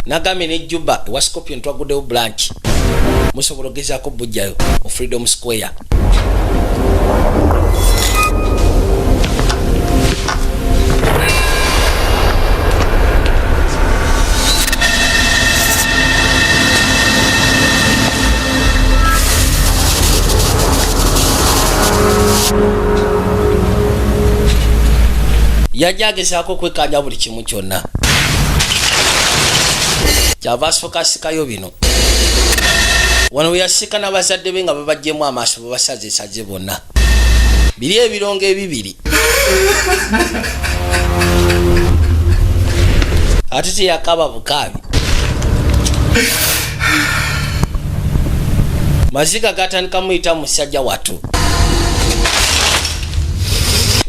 Nagambye ne Juba wa Scorpion twaguddewo branch. Musobola ogezaako bujjayo mu Freedom Square. yajagezaako kwekanya buli kimu kyonna kyava asooka asikayo bino wano we yasika n'abazadde be nga babajjemu amaaso babasazesaze bonna biri ebirongo ebibiri ate teyakaba bukaabi maziga gatandika muyita musajja watu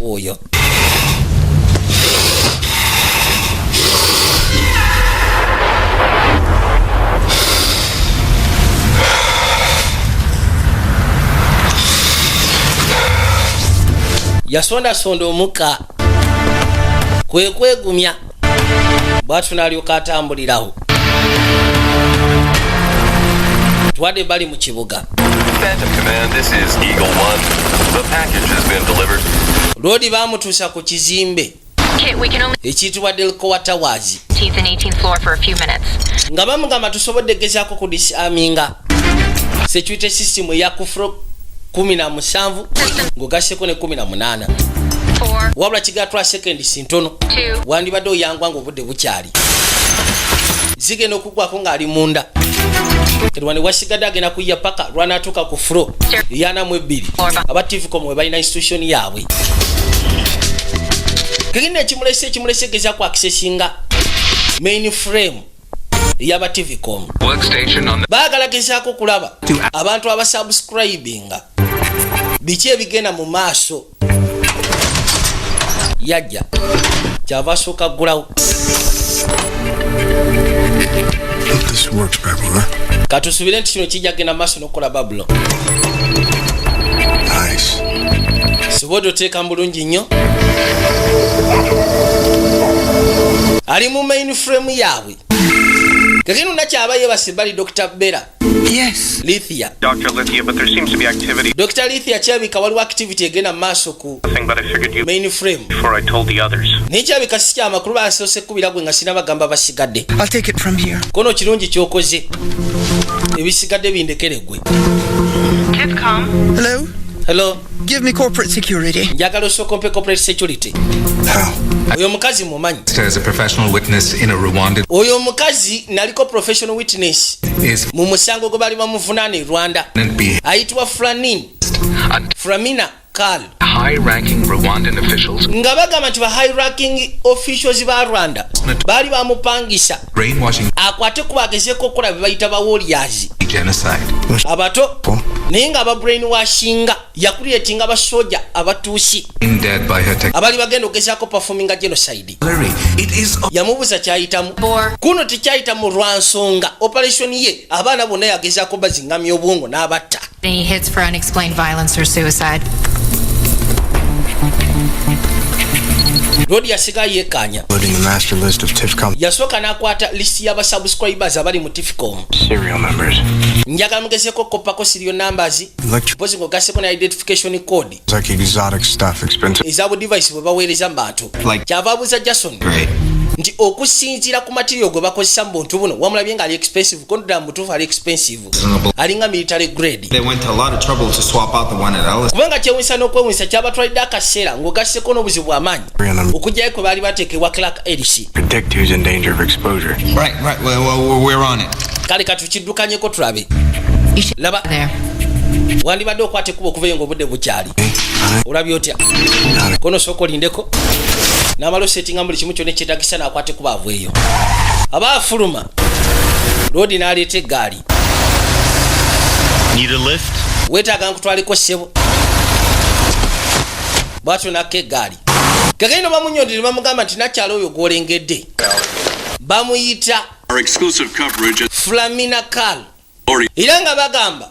oyo yasondasonda omukka kwekwegumya bwatu n'alyoka atambulirawo twadde bali mu kibuga. Phantom Command, this is Eagle 1. The package has been delivered. Lodi bamutuusa ku kizimbe ekiyitibwa Delcoa Towers. 18th and 18th floor for a few minutes. Nga bamugamba tusobodde gezaako ku disarminga security system eya kufuro 17 ng'ogasseko ne 18 wabula kigatwala seconds ntono wandibadde oyangwa ng'obudde bukyali zigenda okugwako ng'ali munda lwani wasigadde agenda kuyiya paka lwanaatuuka ku furo eyanamu 2 aba tvcom we balina institution yaabwe kegenda ekimulese gezaako akisesinga mainframe eyaba tvcom baagala gezaako okulaba abantu abasubscribinga biki ebigenda mu maaso yajja kyava asooka ggulawo katusubire nti kino kijja genda maaso n'okukola babulo sibodo oteeka mu bulungi nnyo ali mu mainframe yaabwe kakino nakyaba yebase bali Dr. Bera. Yes. Lithia. Dr. Lithia, but there seems to be activity. Dr. Lithia kyabika waliwo activity egenda maaso ku Nothing, but I figured you mainframe before I told the others. nekyabika si kyamakulu basoose kubira gwe nga sina bagamba basigadde. I'll take it from here. Kono kirungi kyokoze ebisigadde bindekere gwe. Hello? Hello. Give me corporate security. Njagala osookompe corporate security. Oyo mukazi mumanyi. As a professional witness in a Rwandan. Oyo mukazi naliko professional witness mu musango gwe bali bamuvunaana e Rwanda ayitibwa Framina Kal. High-ranking Rwandan officials. Nga bagamba nti ba high-ranking officials ba Rwanda bali bamupangisa brainwashing akwate kubagezeeko okukola bye bayita ba warriors genocide. Abato naye nga aba brainwashinga yakuleetinga abasoja abatuusi Dead by her tech. abali bagenda okugezaako performinga genocide. It is yamubuuza kyayitamu kuno tekyayitamu lwa nsonga operation ye abaana bonna yagezaako bazingamya obwongo n'abatta. Any hits for unexplained violence or suicide? Lodi yasigayo yeekanya Loading the master list of TIFCOM yasooka n'akwata lisiti y'abasubscribers abali mu TIFCOM. serial numbers. Njagala mugezeeko koppako serial numbers pozi ng'ogasseko ne identification code Like exotic stuff, expensive. ez'abu device bwe baweereza mu bantu. Kyava abuuza Jason nti okusinziira ku material gwe bakozesa mu buntu buno wamulabye ng'ali expensive kondda mu butuufu ali expensive alinga military grade. They went to a lot of trouble to swap out the one at Ellis. Kubanga kyewunsa n'okwewunsa kyabatwalidde akaseera ng'ogasseko n'obuzibu bw'amaanyi okugyayo kwe baali bateekebwa Clark Ellis. Predict who's in danger of exposure. Right. Well, we're on it. Kale katukiddukanyeko tulabe. Laba wandibadde okwata ekkuba okuvayo ng'obudde bukyali. Olabye otya? Kono sooka olindeko n'amala osetinga buli kimu kyonna ekyetagisa n'akwata ekkuba avweyo. Aba afuluma Lodi n'aleeta eggaali. Need a lift? Weetaaga nkutwaleko ssebo. Bw'atyo n'akka eggaali. Kagenda bamunyondere bamugamba nti nakyalo oyo gw'olengedde bamuyita Flamina Kal. Era nga bagamba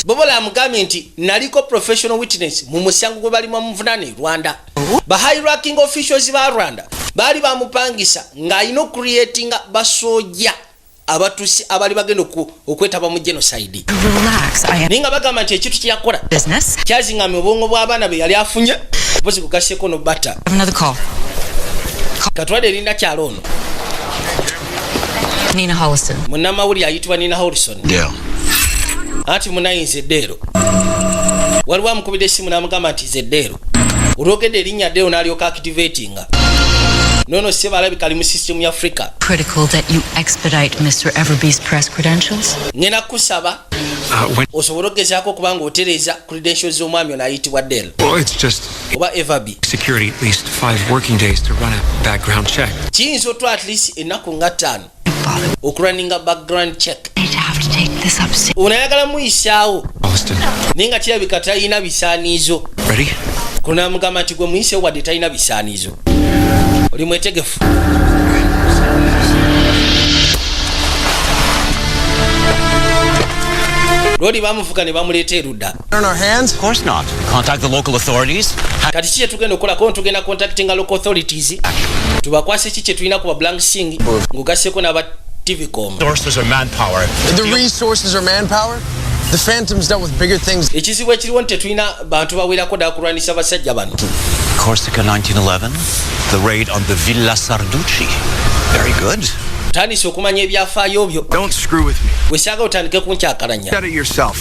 Bobola amugambye nti naliko professional witness mu musango gwe bali bamuvunaana e Rwanda. Ba high-ranking officials ba Rwanda baali bamupangisa ng'alina okucreatinga basoja abatusi abali bagenda okwetaba mu genocide. Naye nga bagamba nti ekintu kyeyakola kyazingamya obwongo bw'abaana be yali afunye pozi kugasseeko no bata. Katwade erinda kyalo ono Nina Hollison. Munnamawulire ayitibwa Nina Hollison. Anti munayinza eddeero waliwo amukubidde essimu n'amugamba nti nze eddeero olwogedde erinnya ddeero n'alyoka activatinga nono se balabika ali mu system ya Africa. Critical that you expedite Mr. Everby's press credentials. Ngena kusaba osobola okugezaako kubanga otereza credentials z'omwami ono ayitibwa Del. Well, it's just oba Everby. Security at least 5 working days to run a background check. Kiyinza otwa at least ennaku nga 5 okuraninga background check. Unayagala muyisaawo naye nga kirabika talina bisaaniizo. Kuna mugamba nti gwe muyise wadde talina bisaaniizo. Oli mwetegefu. Lodi bamuvuga ne bamuleeta erudda. On our hands? Of course not. Contact the local authorities. Kati kiki tugenda okukolako tugenda contactinga local authorities. Tubakwase kiki tulina kuba blank sing ng'ogasseko n'aba TVcom. Resources or manpower. The resources or manpower? The Phantoms dealt with bigger things. Ekizibu ekiriwo nti tetulina bantu bawerako ddala kulwanisa basajja bano. Corsica 1911. The raid on the Villa Sarducci. Very good. Tandise okumanya ebyafaayo byo. Don't screw with me. Wesaaga otandike kunkyakalanya. Said it yourself.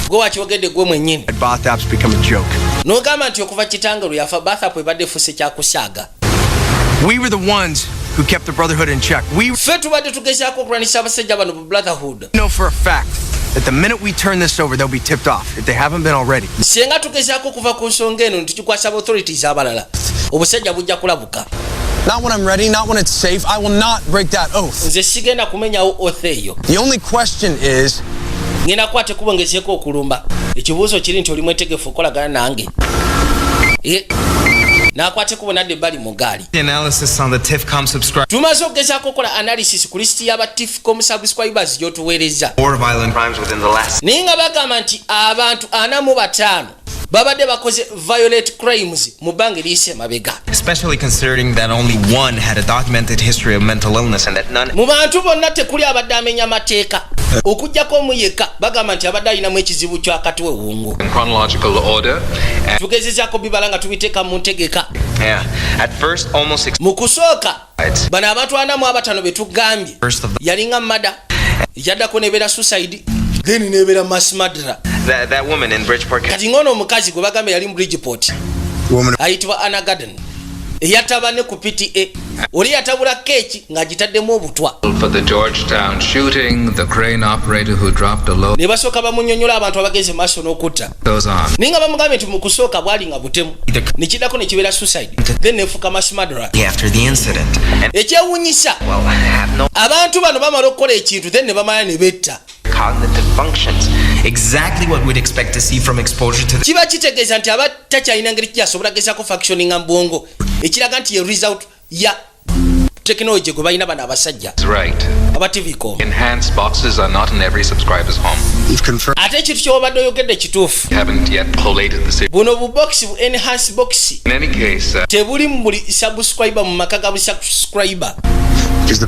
Gwe wakyogedde gwe mwennyini. Bathap's become a joke. N'ogamba nti okuva kitanga lwe yafa Bathap ebadde efuuse kyakusaaga. We were the ones who kept the Brotherhood in check. Ffe tubadde tugezaako okulwanisa abasajja bano mu Brotherhood. Know for a fact that the minute we turn this over, they'll be tipped off if they haven't been already. Senga tugezaako okuva ku nsonga eno tukikwasa authorities abalala. Obusajja bujja kulabuka. Not when I'm ready, not when it's safe. I will not break that oath. Nze sigenda kumenyawo oath eyo. The only question is, ngenda kwate kubongezeeko okulumba. Ekibuuzo kiri nti oli mwetegefu okolagana nange. Nakwate kubonadde bali mu gaali. Analysis on the TIFCOM subscribe. Tumaze okugezaako okukola analysis ku listi y'aba TIFCOM subscribers gy'otuweereza. More violent crimes within the last. Naye nga bagamba nti abantu 45 babadde bakoze violent crimes mu bbanga eriyise emabega. Especially considering that only one had a documented history of mental illness and that none. Mu bantu bonna tekuli abadde amenya mateeka. Okujjako omu yekka bagamba nti abadde alinamu ekizibu ky'akati wewungu. In chronological order. Tugezezaako bibala nga tubiteeka mu ntegeka. Yeah. At first almost mu kusooka bano abantu 45 be tugambye yalinga mada yaddako nebeera suicide then nebeera mass murder. That woman in Bridgeport. Kati ngono omukazi gwe bagambye yali mu Bridgeport ayitibwa Anna Garden eyataba ne ku PTA oli yatabula keeki ng'agitaddemu obutwa. For the Georgetown shooting, the crane operator who dropped a load. Ne basooka bamunnyonnyola abantu abagenze maaso n'okutta. Naye nga bamugambye nti mu kusooka bwali nga butemu ne kiddako ne kibeera suicide then nefuuka mass murderer. After the incident. Ekyewuunyisa abantu bano bamala okukola ekintu then ne bamala ne betta. Cognitive functions. Exactly what we'd expect to see from exposure to the. Kiba kitegeeza nti aba takyalina ngeri kyasobola gezaako functioninga mu bwongo ekiraga nti ye result ya technology gwe balina bano abasajja aba TVcom. Enhanced boxes are not in every subscriber's home. Ate ekintu ky'obadde oyogedde kituufu. Haven't yet collated the. Buno bu box bu enhanced box. In any case. Tebuli mu buli subscriber mu maka ga buli subscriber.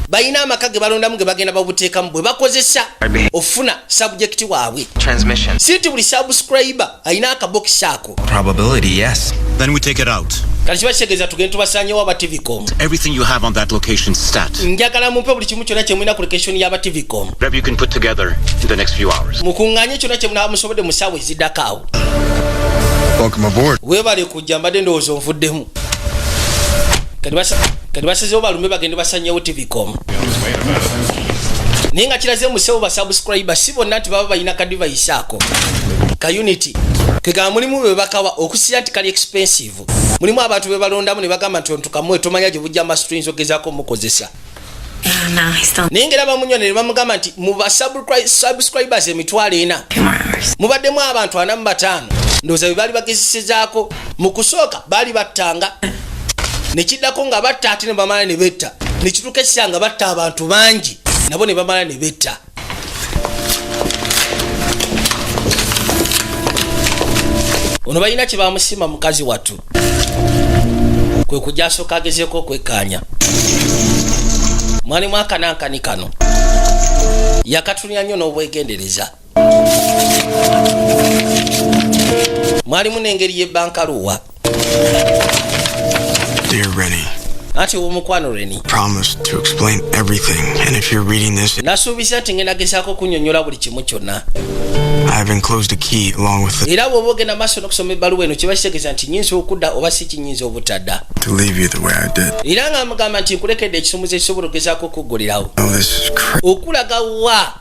Balina amaka ge balondamu ge bagenda babuteekamu bwe bakozesa ofuna subject waabwe. Transmission. Si nti buli subscriber alina akabokisi ako. Probability, yes. Then we take it out. Kati kiba kitegeeza tugenda tubasaanyewo aba TVcom. Everything you have on that location stat. Njagala mumpe buli kimu kyonna kye mulina ku location y'aba TVcom. Whatever you can put together in the next few hours. Mukuŋŋaanye kyonna kye munaba musobodde mu ssaawa eziddako awo. Welcome aboard. Weebale kujja mbadde ndowooza onvuddemu. Kati basazeewo balume bagende basanyewo TVcom. Naye nga kiraze musewo ba subscriber si bonna nti baba balina ka device ako ka unity kegamba mulimu be bakawa okusira nti kali expensive. Mulimu abantu be balondamu ne bagamba nti ontukamwe tomanya gye bujja ama strings ogezaako mukozesa. Naye ngera bamunywa ne bamugamba nti mu ba subscribers 40 mubaddemu abantu 45 ndowooza be baali bagezesezaako mu kusooka baali battanga ne kiddako nga batta ate ne bamala ne betta ne kituuka ekisa nga batta abantu bangi nabo ne bamala ne betta. Ono balina kye bamusima mukazi wattu kwe kujja asooka agezeeko okwekkaanya. Mwalimu akanankani kano yakatunya nnyo n'obwegendereza. Mwalimu n'engeri y'ebbankaluwa. Dear Rennie. Ati omukwano Reni. Promise to explain everything, and if you're reading this, nasuubisa nti ngenda gezaako kunyonnyola buli kimu kyonna. I have enclosed a key along with the era bw'oba ogenda maaso n'okusoma ebbaluwa eno kiba kitegeeza nti nyinza okudda oba si kinyinza obutadda. to leave you the way I did. era nga mugamba nti nkulekedde ekisumuzo ekisobola okugezaako okuggulirawo. Oh, this is crazy. okulaga wa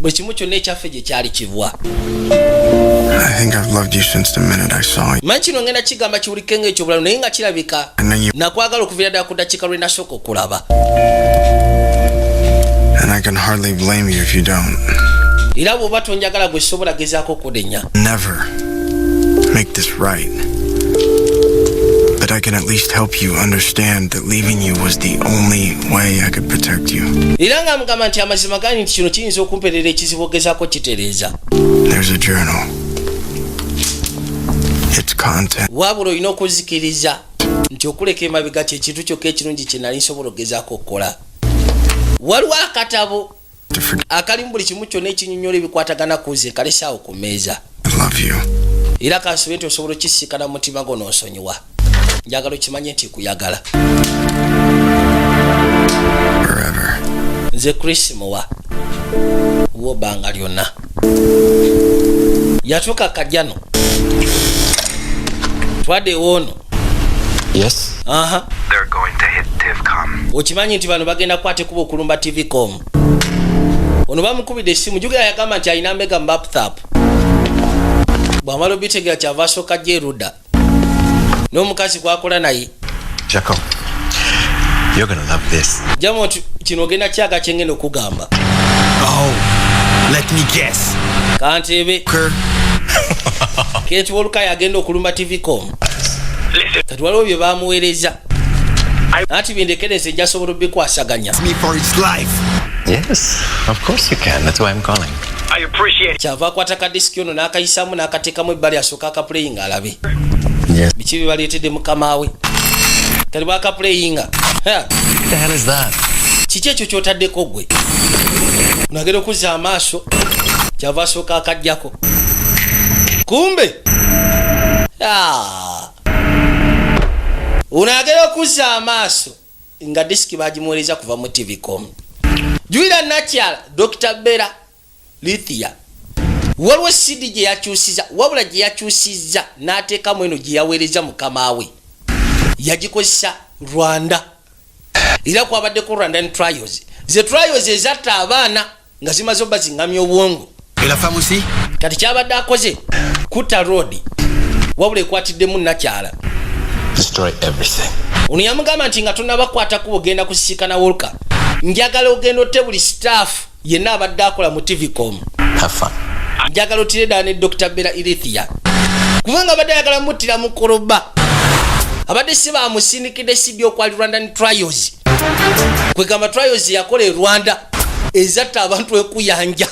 buli kimu kyonna ekyaffe gye kyali kibwa. I think I've loved you since the minute I saw you. manyi kino ngenda kigamba kiwulikke ng'ekyobulamu naye nga kirabika nakwagala okuviira ddala ku ddakiika lwe nasooka okulaba. And I can hardly blame you if you don't. era bw'oba tonjagala gwe sobola gezaako okudenya. Never make this right. But I can at least help you understand that leaving you was the only way I could protect you. era nga mugamba nti amazima gani nti kino kiyinza okumperera ekizibu ogezaako kitereeza. There's a journal. Its content. wabula olina okuzikiriza nti okuleka emabega kye kintu kyokka ekirungi kye nali nsobola okugezaako okukola. waliwo akatabo akalimu buli kimu kyonna ekinyonnyola ebikwatagana ku nze kalesaawo ku mmeeza. era kansobe nti osobola okisiikana mu mutima gwo n'onsonyiwa. njagala okimanye nti kuyagala. nze Chris Muwa w'obbanga lyonna. yatuuka kajjano twadde woono. Yes? They're going to hit TivCom. okimanyi nti bano bagenda kukwata kuba okulumba TVCom. ono bamukubidde essimu jugera yagamba nti alina mega mbapthap. bw'amala obitegera kyava asooka jja erudda n'omukazi gwakola naye. Jacob, you're gonna love this. jamo kino ogenda kyaga kyengenda okugamba. Oh, let me guess. Kantebe keti wolukayo agenda okulumba TVCom. kati waliwo bye bamuweereza anti byendekereze nja sobola obikwasaganya. Yes, of course you can. That's why I'm calling. I appreciate it. kyava akwata kadisiki ono n'akayisaamu n'akateekamu ebbali asooka akapuleyinga alabe. Yes. biki bye baleetedde mukama we. kati bwakapuleyinga. What the hell is that? kiki ekyo kyotaddeko gwe. nagenda okuzza amaaso kyava asooka akajjako. kumbe unagera okuzza amaaso nga disiki bagimuweereza kuva mu TVCom. juira nakyala Dr. Bera Lithia waliwo CD gye yakyusiza wabula gye yakyusiza n'ateekamu eno gye yaweereza mukama we yagikozesa Rwanda. era kwabaddeko Rwandan trials. ze trials ezatta abaana nga zimaze obba ziŋŋamya obwongo. kati kyabadde akoze kutta road wabula ekwatiddemu nakyala. Destroy everything. ono yamugamba nti nga tonnabakwata kuba ogenda kusisikana Wolka. njagala ogenda otte buli staff yenna abadde akola mu TVCom. Have fun. njagala otire ddala ne Dr. Bera Lithia kubanga abadde ayagala muttira mu koloba. abadde si bamusindikidde CD okwali Rwandan trials. kwegamba trials yakola e Rwanda ezatta abantu ekuyanja.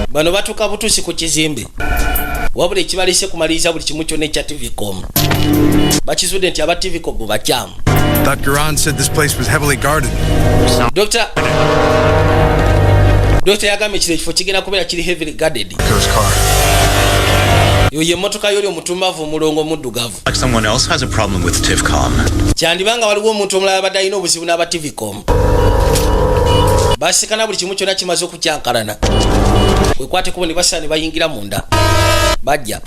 bano batuuka butuusi ku kizimbe wabula ekibalese kumaliriza buli kimu kyonna ekya TVCom. bakizudde nti aba TVCom bakyamu. Dr. Ron said this place was heavily guarded. Doctor yagambye kino ekifo kigenda kubeera kiri heavily guarded. yo ye mmotoka yoli omutumbavu omulongo omuddugavu. Like someone else has a problem with TivCom. kyandibanga waliwo omuntu omulala abadde alina obuzibu n'aba TVCom. basikana buli kimu kyonna kimaze okukyankalana. wekwate kubo ne basala ne bayingira munda bajja.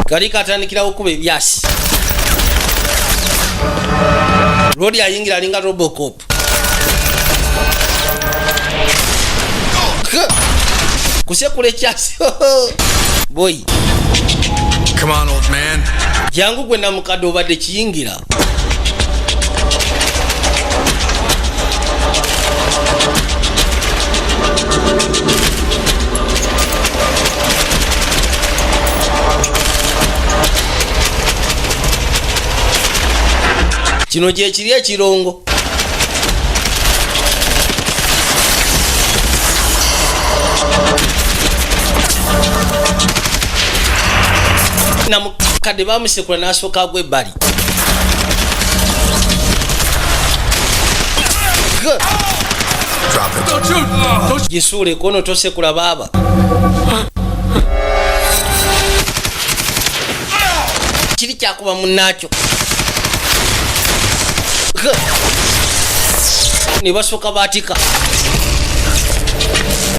kali katandikirawo okuba ebyasi. Rodi ayingira alinga Robocop. kusekula ekyasi. boy Come on, old man. jangu gwe namukadde obadde kiyingira. kino gye kiri ekirongo. kadde bamusekula n'asooka agwa ebbali. Gisuule kono tosekula baaba. Kiri kyakuba munnaakyo. Ne basooka baatika.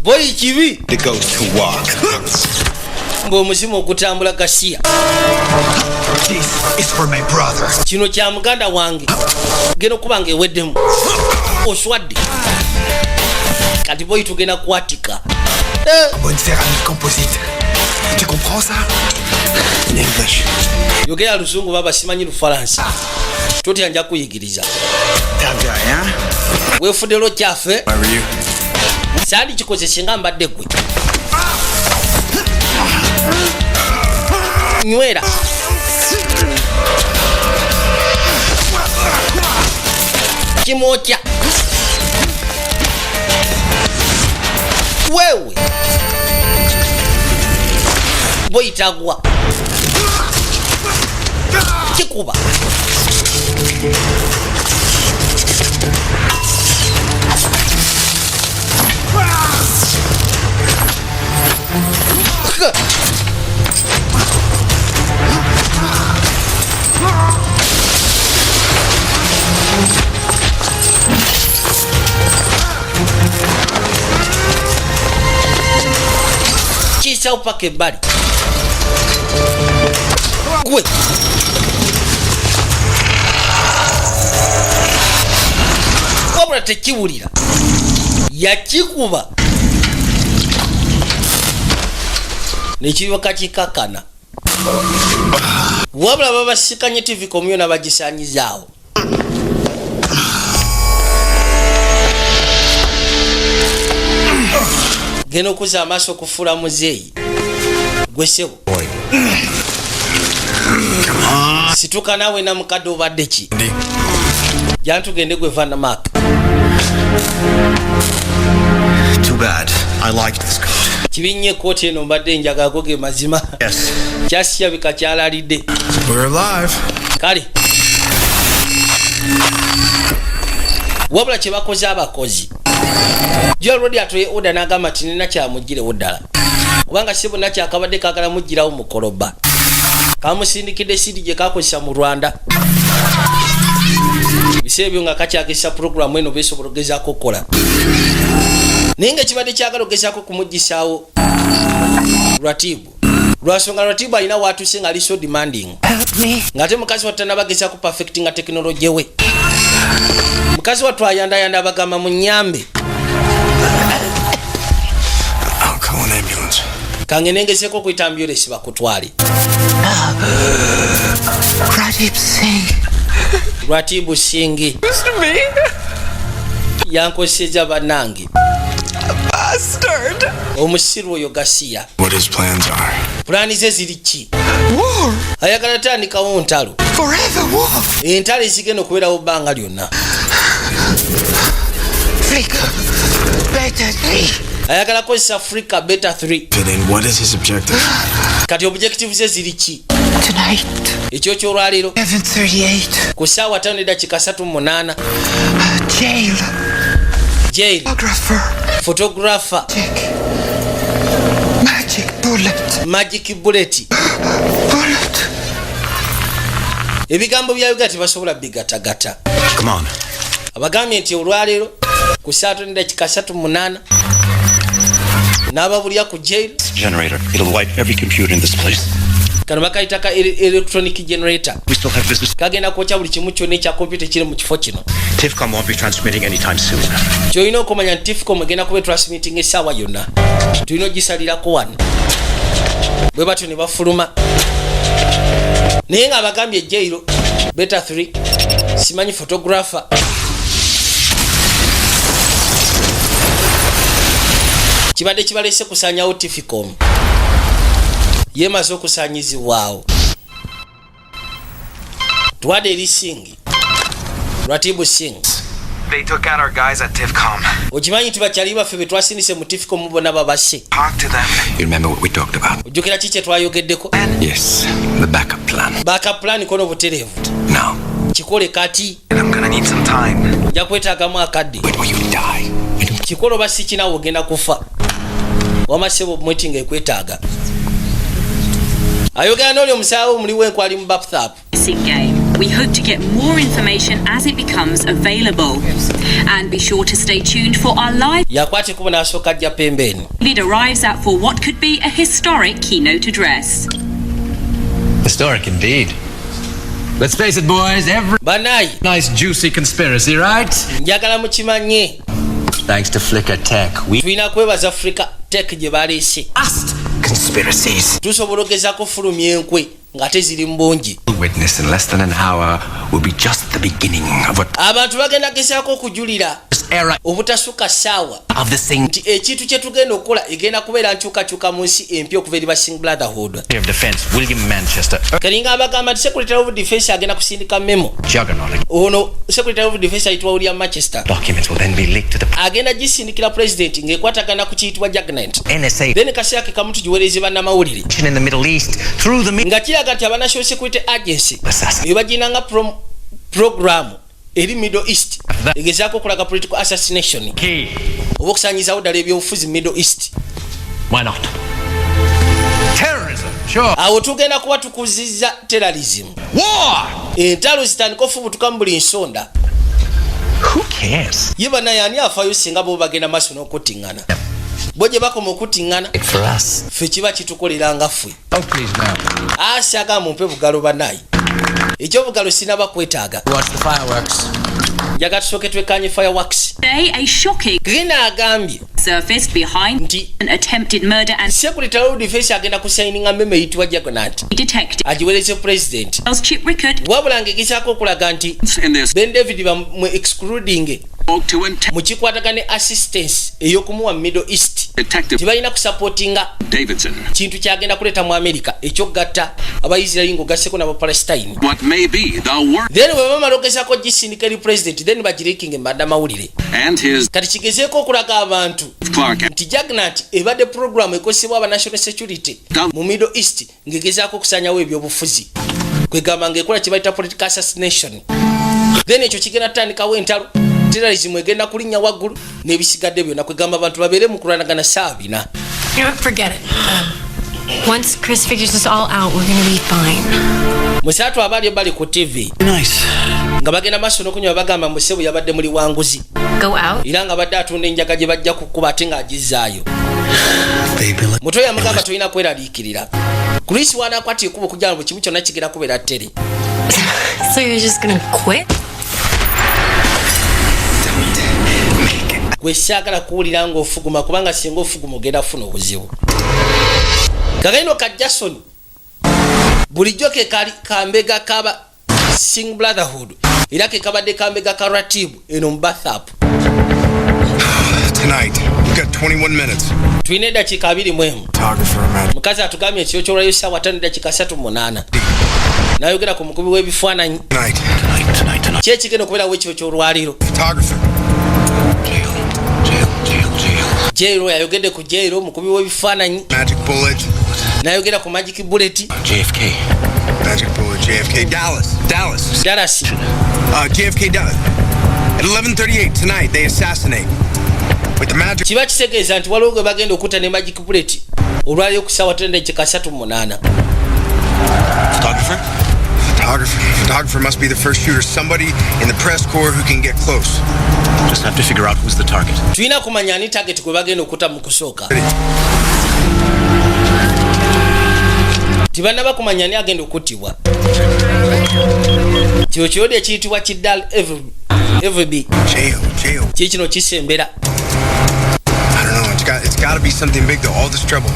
Boyi kibi. Ng'omuzimu ogutambula gasiya. Kino kya muganda wange. Genda okuba ng'eweddemu. Oswadde. Kati boyi tugenda kwatika. Bonne céramique composite. Tu comprends ça? In English. Yogera luzungu baba simanyi Lufalansa. Totya nja kuyigiriza. Weefudde lo kyaffe. Sandi kikozese nga mbadde gwe. Nywera. Kimokya. Wewe. Boyitagwa. Kikuba. Kisa upake ebbali. Gwe. Wabula tekiwulira. Yakikuba. Nekibiwaka kikakana. Wabula babasikanye TV komyo n'abagisaanyizaawo. Genda okuza amaaso okufuula muzeeyi. Gwe ssebo. Situka naawe na mukadde obadde ki? Jantugende gwe Van Mark. Too bad. I liked this coat. Kibinye ekooti eno mbadde njagako ge mazima. Yes. Kyasiyabika kyalalidde. We're alive. Kale. Wabula kye bakoze abakozi. Joel Rodi atoye oda n'agamba tinina kyamugirewo ddala. Kubanga si bonna kyakabadde kaagala mugirawo mu koloba. Kamusindikidde sidi gye kakozesa mu Rwanda. Biseera ebyo nga kakyagesa puroguramu eno beesobola okugezaako okukola. Naye nga kibadde kyagala okugezaako okumugisaawo Lwatibu. Lwasonga Lwatibu alina waatuse nga ali so demanding. Ng'ate mukazi wattu tanabagezaako perfectinga tekinologi we. Mukazi wattu ayandayanda abagamba munyambe. I'll call an ambulance. Kange nengezeeko okuyita ambulance bakutwale. Lwatibu Singi. Yankoseza bannange. Bastard. Omusiru oyo Gasiya. What his plans are. Plani ze ziri ki? War. Ayagala tandikawo ntalo. Forever war. Entalo ezigenda okubeerawo bbanga lyonna. Africa. Better 3. Ayagala kozesa Africa Better 3. Then what is his objective? Kati objective ze ziri ki? Tonight. Ekyo kyolwaleero 7:38. ku ssaawa 5:38. Jail. Jail. Photographer. Magic bullet. Magic bullet. Bullet. Ebigambo bya Uganda tebasobola bigatagata. Come on. Abagambye nti olwaleero ku ssaawa 5:38 n'ababulya ku jail. Generator. It'll wipe every computer in this place. Kano bakayita ka electronic generator. We still have business. Kagenda kwokya buli kimu kyonna ekya computer kiri mu kifo kino. TIFCOM won't be transmitting anytime soon. Kyolina okumanya nti TIFCOM egenda kuba transmitting essaawa yonna. Tulina ogisalirako wano. Bwe batyo ne bafuluma. Naye nga abagambye jail Better 3. Simanyi photographer. Kibadde kibalese kusaanyawo TIFCOM. Yemaze okusaanyizibwawo. Twadde eri Singi. Lwatibu Singi. They took out our guys at TIFCOM. okimanyi nti bakyali baffe be twasindise mu tifiko mubona babase. Talk to them. You remember what we talked about? ojjukira ki kye twayogeddeko? Yes, the backup plan. backup plan kono butereevu. Now. kikole kati. And I'm gonna need some time. nja kwetaagamu akadde. When will you die? kikole oba si kinaawe ogenda kufa. wamasebo mweti ng'ekwetaaga. ayogera n'oli omusaawe muliwo enkwali mu baputhap. We hope to get more information as it becomes available. And be sure to stay tuned for our live yakwate kuba n'asooka ajja pembeeni. lead arrives at for what could be a historic keynote address. Historic indeed. Let's face it, boys, every nice juicy conspiracy, right? njagala mukimanye. Thanks to Flickr Tech, we tulina kwebaza Flickr Tech gye baleese. conspiracies. tusobola ogezaako fulumya enkwe nga teziri mu bungi. Witness in less than an hour will be just the beginning of what abantu bagenda gezaako okujulira era obutasukka ssaawa of the thing nti ekintu kye tugenda okukola egenda kubeera nkyukakyuka mu nsi empya okuva eri basing brotherhood. of Defense William Manchester, kalinga abagamba nti secretary of defense agenda kusindika memo. juggernaut. ono secretary of defense ayitibwa William Manchester Documents will then be leaked to the agenda gisindikira president ng'ekwatagana ku kiyitibwa juggernaut. NSA then kaseera ke kamu tugiweereze bannamawulire in the Middle East through the nga kiraga nti aba-national security agency assassin. ebaginanga program eri Middle East egezaako okulaga political assassination oba okusanyizawo ddala ebyobufuzi Middle East. Why not? Terrorism, sure. awo tugenda kuba tukuzizza terrorism. War. entalo zitandika ofubutuka mu buli nsonda. Who cares? ye banaye ani afaayo singa bo bagenda maaso n'okuttiŋŋana. bo gye bakoma okuttiŋŋana for us. ffe kiba kitukolera nga ffe. Oh, please now. asyaga mumpe bugalo banaye ekyobugalo sinaba kwetaaga. Watch the fireworks. njaga tusooke twekanye fireworks. Today, a shocking Gina agambye surfaced behind nti an attempted murder and secretary of defense agenda kusayininga memo eyitibwa juggernaut detective agiweereze president. Charles Chip Rickard wabula ng'egezaako okulaga nti Ben David bamwe excluding mu kikwatagana ne assistance ey'okumuwa Middle East tebalina kusupportinga Davidson. kintu kyagenda kuleeta mu America ekyogatta abaisiraeli ng'ogasseko n'abapalestine. What may be the worst then bwe bamala ogezaako gisindika eri president then bagirikinge mu maddamawulire. and his kati kigezeeko okulaga abantu Clark nti juggernaut ebadde program ekosebwa aba national security mu Middle East ng'egezaako okusanyawo ebyobufuzi kwegamba ng'ekola kye bayita political assassination. then ekyo kigenda tutandikawo entalo terrorism egenda kulinnya waggulu n'ebisigadde byonna kwegamba abantu babeere mu kulwanagana saa bina. Forget it. Once Chris figures this all out, we're gonna be fine. musaatu abaali bali ku TV nga bagenda maaso n'okunywa bagamba musebo yabadde muli wanguzi Go out? era nga badde atunda enjaga gye bajja kukuba ate ng'agizaayo. muto yamugamba tolina kweraliikirira. Chris wanakwata ekuba okujjala mu kimu kyonna kigenda kubeera ttere. So you're just gonna quit? gwe saagala kuwulira ng'ofuguma kubanga singa ofuguma ogenda kufuna obuzibu. kakaino ka Jason bulijjo ke kali kambega kaba Sing Brotherhood era ke kabadde kambega ka Ratibu eno mu Bathap. Tonight, we've got 21 minutes. tulina eddakiika 21. mukazi atugambye ekiro kyolwayo ssaawa 5:38 n'ayogera ku mukubi w'ebifaananyi ki ekigenda okubeerawo ekiro ky'olwaliro. jailo yayogedde ku jailo omukubi w'ebifaananyi n'ayogera ku magic bullet. JFK. Magic bullet, JFK. Dallas. JFK Dallas. At 11:38 tonight, they assassinate. With the magic. kiba kisegeeza nti waliwo gwe bagenda okutta ne magic bullet olwaliro ku ssaawa 38. Photographer must be the first shooter. Somebody in the press corps who can get close. Just have to figure out who's the target. tulina kumanya ani target gwe bagenda okutta mu kusooka. tibannaba kumanya ani agenda okuttibwa. kyo kirodi ekiyitibwa kiddal FB. kiki kino kisembera. I don't know. It's got to be something big though. All this trouble.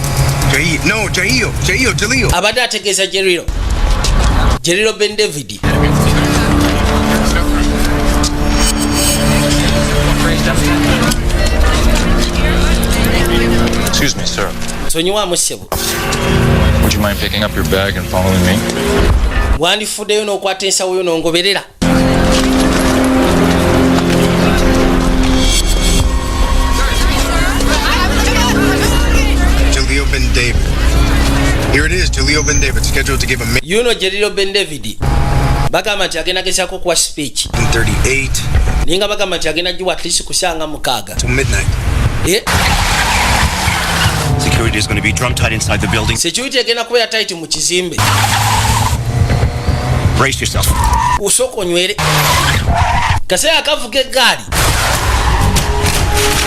Jalil. abadde ategeeza Jerilo Ben David. Excuse me, sir. sonyiwaamu ssebo. Would you mind picking up your bag and following me? wandifuddeyo n'okwata ensawo yo n'ongoberera. scheduled to give a you know Jelilo Ben David bagamba nti agenda gezaako kuwa speech 38 ninga bagamba nti agenda giwa at least kusanga mukaaga to midnight. Security is going to be drum tight inside the building. Security egenda kubeera tight mu kizimbe. Brace yourself. Usoko nywere. Kaseera akavuga eggaali.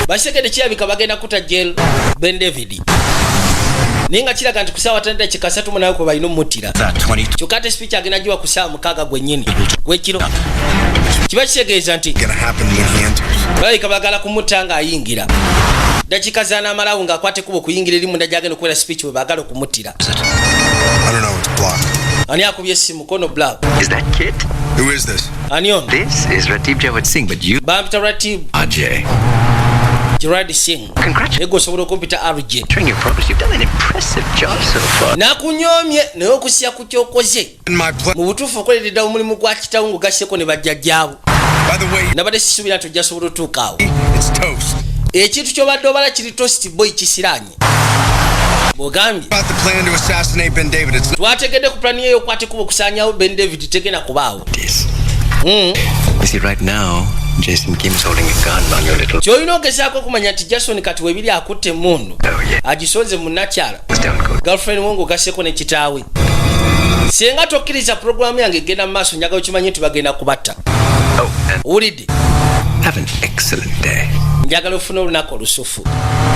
Basekede kirabika bagenda kuta jail Ben David. Ninga kiraga nti kusaawa tandika kikasatu munayo kwe balina omutira. Kyokate speech agenda giwa kusaawa mukaaga gwennyini. Gwekiro. Kiba kitegeeza nti balika bagala kumutta nga ayingira. Dakika zana malawu nga akwate kubo kuyingira eri munda gyagenda okubeera speech we baagala okumutira. I don't know what's blocked. Ani akubye essimu kono black. Is that Kit? Who is this? Ani on? This is Ratib Jawad Singh, but you... Bampita Ratib. Ajay. Jawad Singh. Congratulations. Ego osobola okumpita RJ. During your progress, you've done an impressive job so far. Nakunyoomye naye okusya ku kyokoze. Mu butuufu okoleredde omulimu gwa kitawo ng'ogasseko ne bajjajjaawo. By the way, nabadde sisuubira nti ojja sobola otuukaawo. It's toast. Ekintu ky'obadde obala kiri toast boy kisiraanye. Bw'ogambye. About the plan to assassinate Ben David. It's twategedde ku plani eyo okwate kuba okusaanyawo Ben David tegenda kubaawo. You see, right now, Jason Kim's holding a gun on your little... ky'olina ogezaako okumanya nti Jason kati webiri akutte emmundu agisoze mu nakyala girlfriend wo ng'ogasseko ne kitaawe. Singa tokkiriza puroguramu yange egenda mu maaso njagala okimanye nti bagenda kubatta. Owulidde? Have an excellent day. Njagala ofuna olunaku olusufu.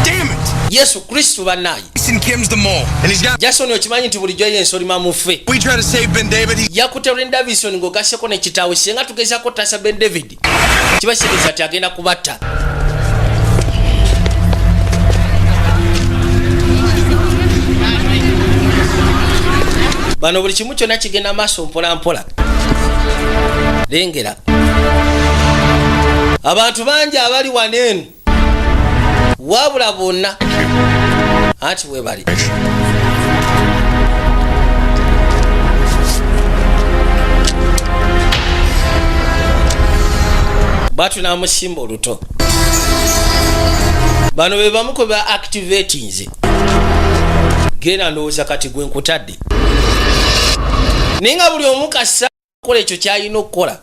Damn it! Yesu Kristo bannaaye. Jason Kim's the mole, and he's got... Jason okimanyi nti bulijjo yensolima mufe. We try to save Ben David. Yakutte Ren Davison ng'ogasseko ne kitaawe. Singa tugezaako ttasa Ben David kiba kitegeeza nti agenda kubatta. Bano buli kimu kyonna kigenda maaso mpola mpola. Lengera. Abantu bangi abali waneenu wabula bonna anti we bali. Batu namusimba oluto. Bano be bamu ku ba activating nze. Genda ndowooza kati gwe nkutadde. Ninga buli omu kassa kola ekyo kyalina okukola.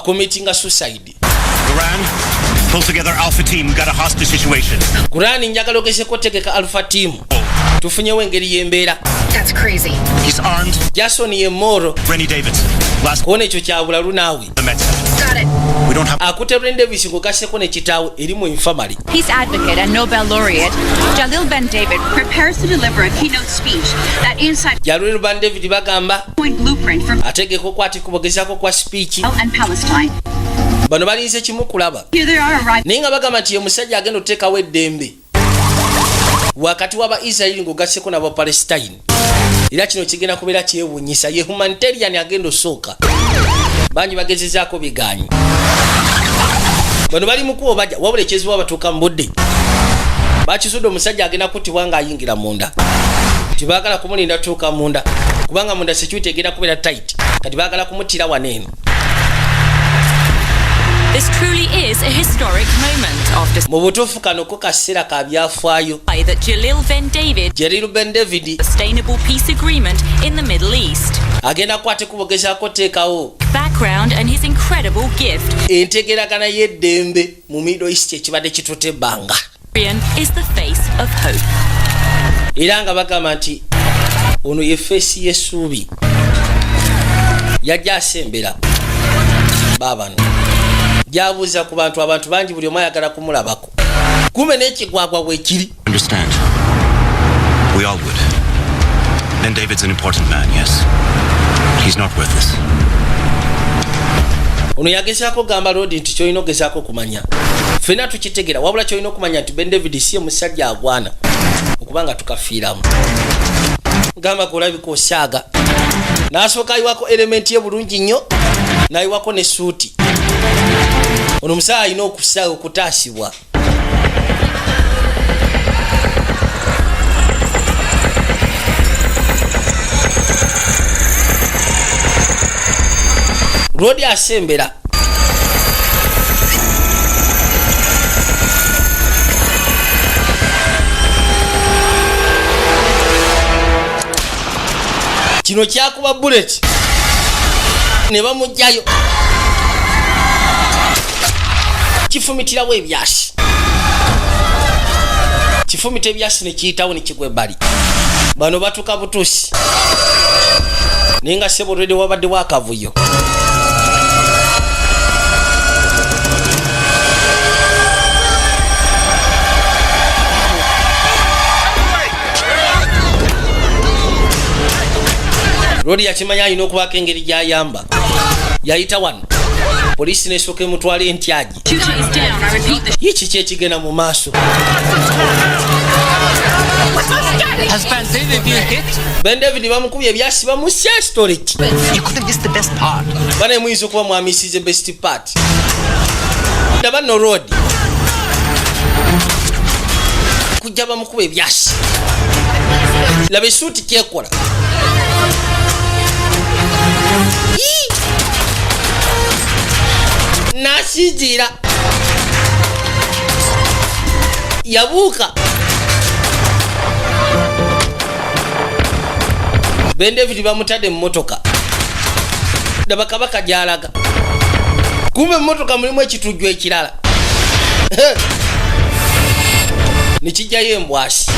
Committing a suicide. Quran, pull together Alpha Team. Got a hostage situation. Quran njagala ogeseko tegeka Alpha Team. Tufunyewo engeri y'embeera. That's crazy. He's armed. Jason ye moro. Rennie Davidson. Last kone ekyo kyabula lunaawe. The Met. Got it. We don't have... Akutte Ren Davis ng'ogasseko ne kitaawe eri mu infirmary. Peace advocate and Nobel laureate Jalil Ben David prepares to deliver a keynote speech that inside Jalil Ben David bagamba point blueprint for ategeka okwati kubogezaako kwa speech and Palestine. Bano balinze kimu kulaba. Here they are arriving. Naye nga bagamba nti ye musajja agenda oteekawo eddembe wakati w'aba Israeli ng'ogasseko n'aba Palestine. Era kino kigenda kubeera kyewuunyisa. Ye humanitarian agenda osooka. Bangi bagezezaako biganyi. Bano bali mu kuba bajja wabula ekyezibwa batuuka mu budde. Bakisudde omusajja agenda kuttibwa ng'ayingira munda. Tibaagala kumulinda tuuka munda. Kubanga munda security egenda kubeera tight. Kati baagala kumuttira waneeno. This truly is a historic moment after mu butuufu kano ko kaseera ka byafaayo that Jalil Ben David sustainable peace agreement in the Middle East. Agenda kwate kubogezaako teekawo background and his incredible gift. Entegeragana y'eddembe mu Middle East ekibadde kitutte ebbanga. Is the face of hope. Era nga bagamba nti ono ye face y'essuubi. Yajja asembera baabano. Jabuuza ku abantu bangi buli omu ayagala kumulabako. Kume n'ekigwagwa bwekiri. Understand. We all would. Ben David's an important man, yes. He's not worth this. Ono yagezaako gamba Lodi nti kyolina ogezaako okumanya. Ffenna tukitegera wabula kyolina okumanya nti Ben David si ye musajja agwana okubanga tukafiiramu. Gamba kulabika osaaga. N'asooka ayiwako elementi ye bulungi nnyo n'ayiwako ne suuti. Ono musawo alina okutaasibwa. Lodi asembera. kino kyakuba bullet ne bamugjayo kifumitirawo ebyasi kifumita ebyasi ne kiyitawo ne kigwa ebbali bano batuka butusi naye nga sebo olwedde wabadde wakavuyo Rodi yakimanya alina okubaako engeri gy'ayamba yayita wano poliisi nesooka emutwala entyaji kiki ekigenda mu maaso Ben David bamukubye ebyasi bamusya storage bana muyinza okuba mwamisize best part ndaba no road kujja bamukuba ebyasi laba esuuti kyekola nasinzira yabuuka Ben David bamutadde mu motoka ndaba kabaka gyalaga kumbe mu motoka mulimu ekitujju ekirala nikijjayo embwasi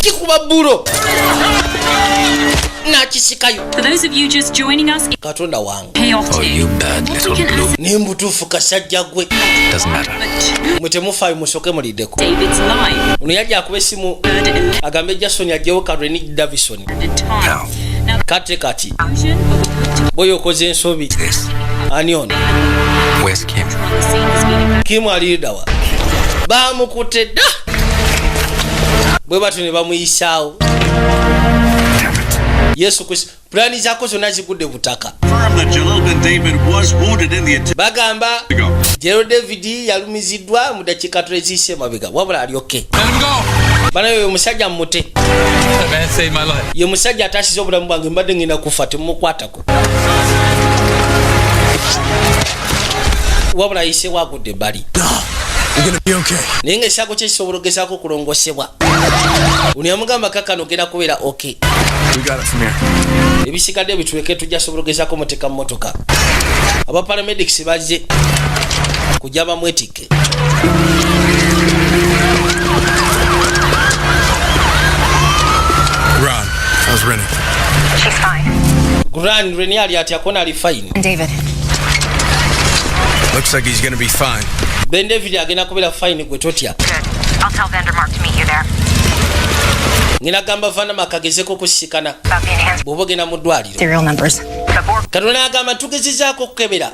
kikuba bulo nakisikayo. For those of you just joining us, katonda wange Oh, you bad little blue. nembutuufu kasajja gwe Doesn't matter. mwe temufaayo musoke muliddeko David's live. ono yajja akuba essimu agambe Jason ajjewo Kareni Davison kate kati boyo okoze ensobi ani ono Where's Kim? Kim alidawa bamukutte dda bwe batyo ne bamuyisaawo Yesu Kristo plani zako zonna zigudde butaka bagamba Jero David yalumiziddwa mu dakiika tulezise mabega wabula ali okay bana yo musajja mmute ye musajja atasize obulamu bwange mbadde ngenda kufa temukwatako wabula yise wagudde bali naye nga ekisago kye kisobola ogezaako kulongosebwa ono yamugamba kakano genda kubeera okay ebisigadde bituweke tujja sobola ogezaako muteeka mu motoka aba paramedics bazze kujja bamwetikke Ron, how's Rennie? She's fine. Grand Reni ali ati akona ali fine. David. Looks like he's gonna be fine. Ben David agenda kubeera fine gwe totya. Good. I'll tell Vandermark to meet you there. Ngina gamba Vandermark agezeko kusikana. Bw'ogenda mu ddwaliro. Serial numbers. Katonda agamba tugezezaako okukebera.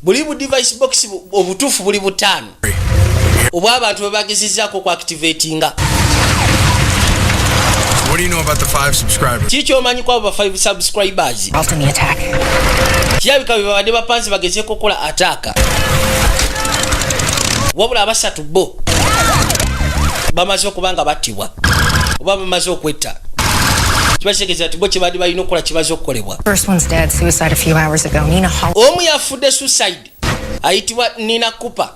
Buli bu device box obutuufu buli butaano. Obwa abantu bwe bagezezaako ku activatinga. What do you know about the 5 subscribers? Kiki omanyi ku abo 5 subscribers? After the attack. Kirabika bwe babadde bapanze bagezeeko okukola attack. Wabula abasatu bo bamaze okuba nga battibwa oba bamaze okwetta kibategeeza nti bo kyebadde balina okukola kibaze okukolebwa. First one's dead, suicide a few hours ago. Nina Hall. Omu yafudde suicide ayitibwa Nina Cooper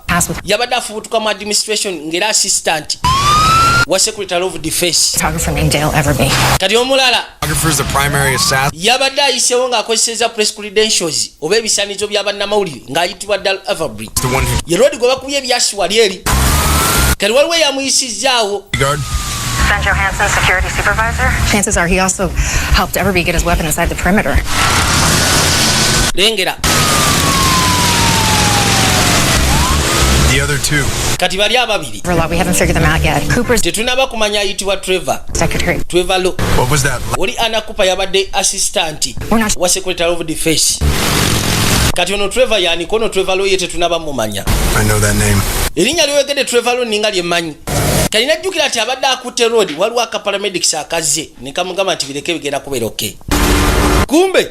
yabadde afubutuka mu administration ng'era assistant wa secretary of defense. Photographer named Dale Everby. Kati omulala Photographer's the primary assassin. yabadde ayiseewo ng'akozeseza press credentials oba ebisaanizo bya bannamawulire ng'ayitibwa Dale Everby. Ye Lodi gwe bakubye ebyasi wali eri kati waliwo eyamuyisizaawo. Send Johansson, security supervisor. Chances are he also helped Everby get his weapon inside the perimeter. Lengera. The other 2. Kati bali ababiri. We haven't figured them out yet. Cooper's tetunaba kumanya ayitibwa Trevor. Secretary. Trevor Lo. What was that? Oli Anna Cooper yabadde assistant wa secretary of defense. Kati ono Trevor yani kono Trevor Lo yete tunaba mumanya. I know that name. Erinnya ly'oyogedde Trevor Lo ninga lyemanyi. Kati najjukira ati abadde akutte road waliwo aka paramedics akazze ne kamugamba nti bireke bigenda kubeera okay. Kumbe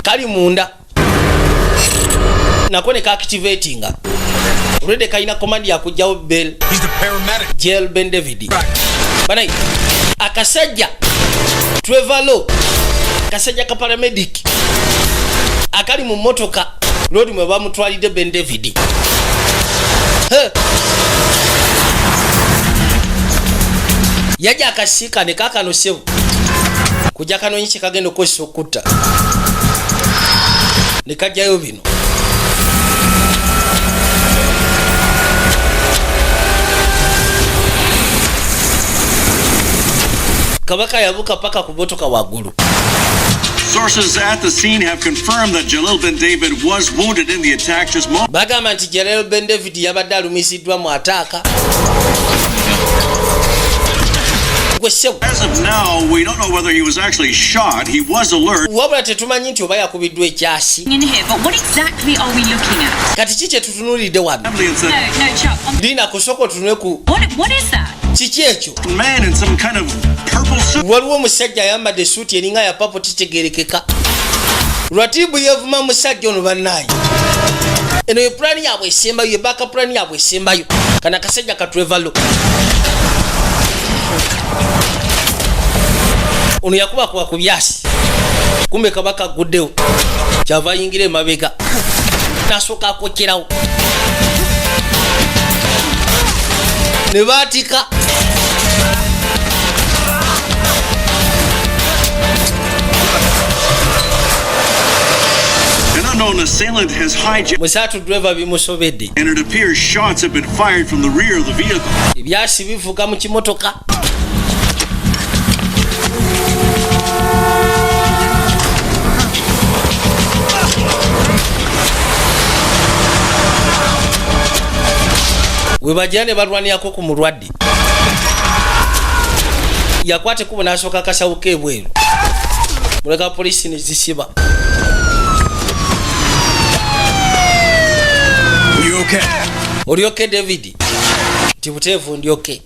kali munda nako ne ka-activatinga olwedde kalina command yakugjawo Bell. He's the paramedic. Jail Ben David. Banayi akasajja Trevor Lo kasajja ka paramedic akali mu motoka lodi mwe bamutwalidde Ben David. Yaja akasiika ne kakano sebu kujja kanonyi kye kagenda okozesa okutta ne kajjayo bino. Kabaka yabuka paka ku motoka waggulu. Sources at the scene have confirmed that Jalil Ben David was wounded in the attack just moments. Bagamba nti Jalil Ben David yabadde alumisiddwa mu ataaka. As of now, we don't know whether he was actually shot. He was alert. Wabula tetumanyi nti oba yakubiddwa ekyasi. In here, but what exactly are we looking at? Kati kiki tutunuulidde wano? No, Chuck. Lina kusoko tunule ku. What is that? Kiki ekyo? Man in some kind of purple suit. Waliwo omusajja ayambadde suuti eringa ya papo titegerekeka. Lwatibu yevuma musajja ono bannaye. Eno ye pulani yaabwe esembayo, ye baka pulani yaabwe esembayo. Kana kasajja katwevalo. Ono yakuba ku byasi. Kumbe kabaka aguddewo. Kyava ayingira emabega. Nasooka akokyerawo. Ne baatika. An unknown assailant has hijacked. Musatu driver bimusobedde. And it appears shots have been fired from the rear of the vehicle. Ebyasi bivuga mu kimotoka. Webajane balwaniyako ku mulwadde. Yakwate kubo nasooka kasawuka ebweru. Muleka polisi ne zisiba. You okay? Oli okay David? Tibutevu ndi okay.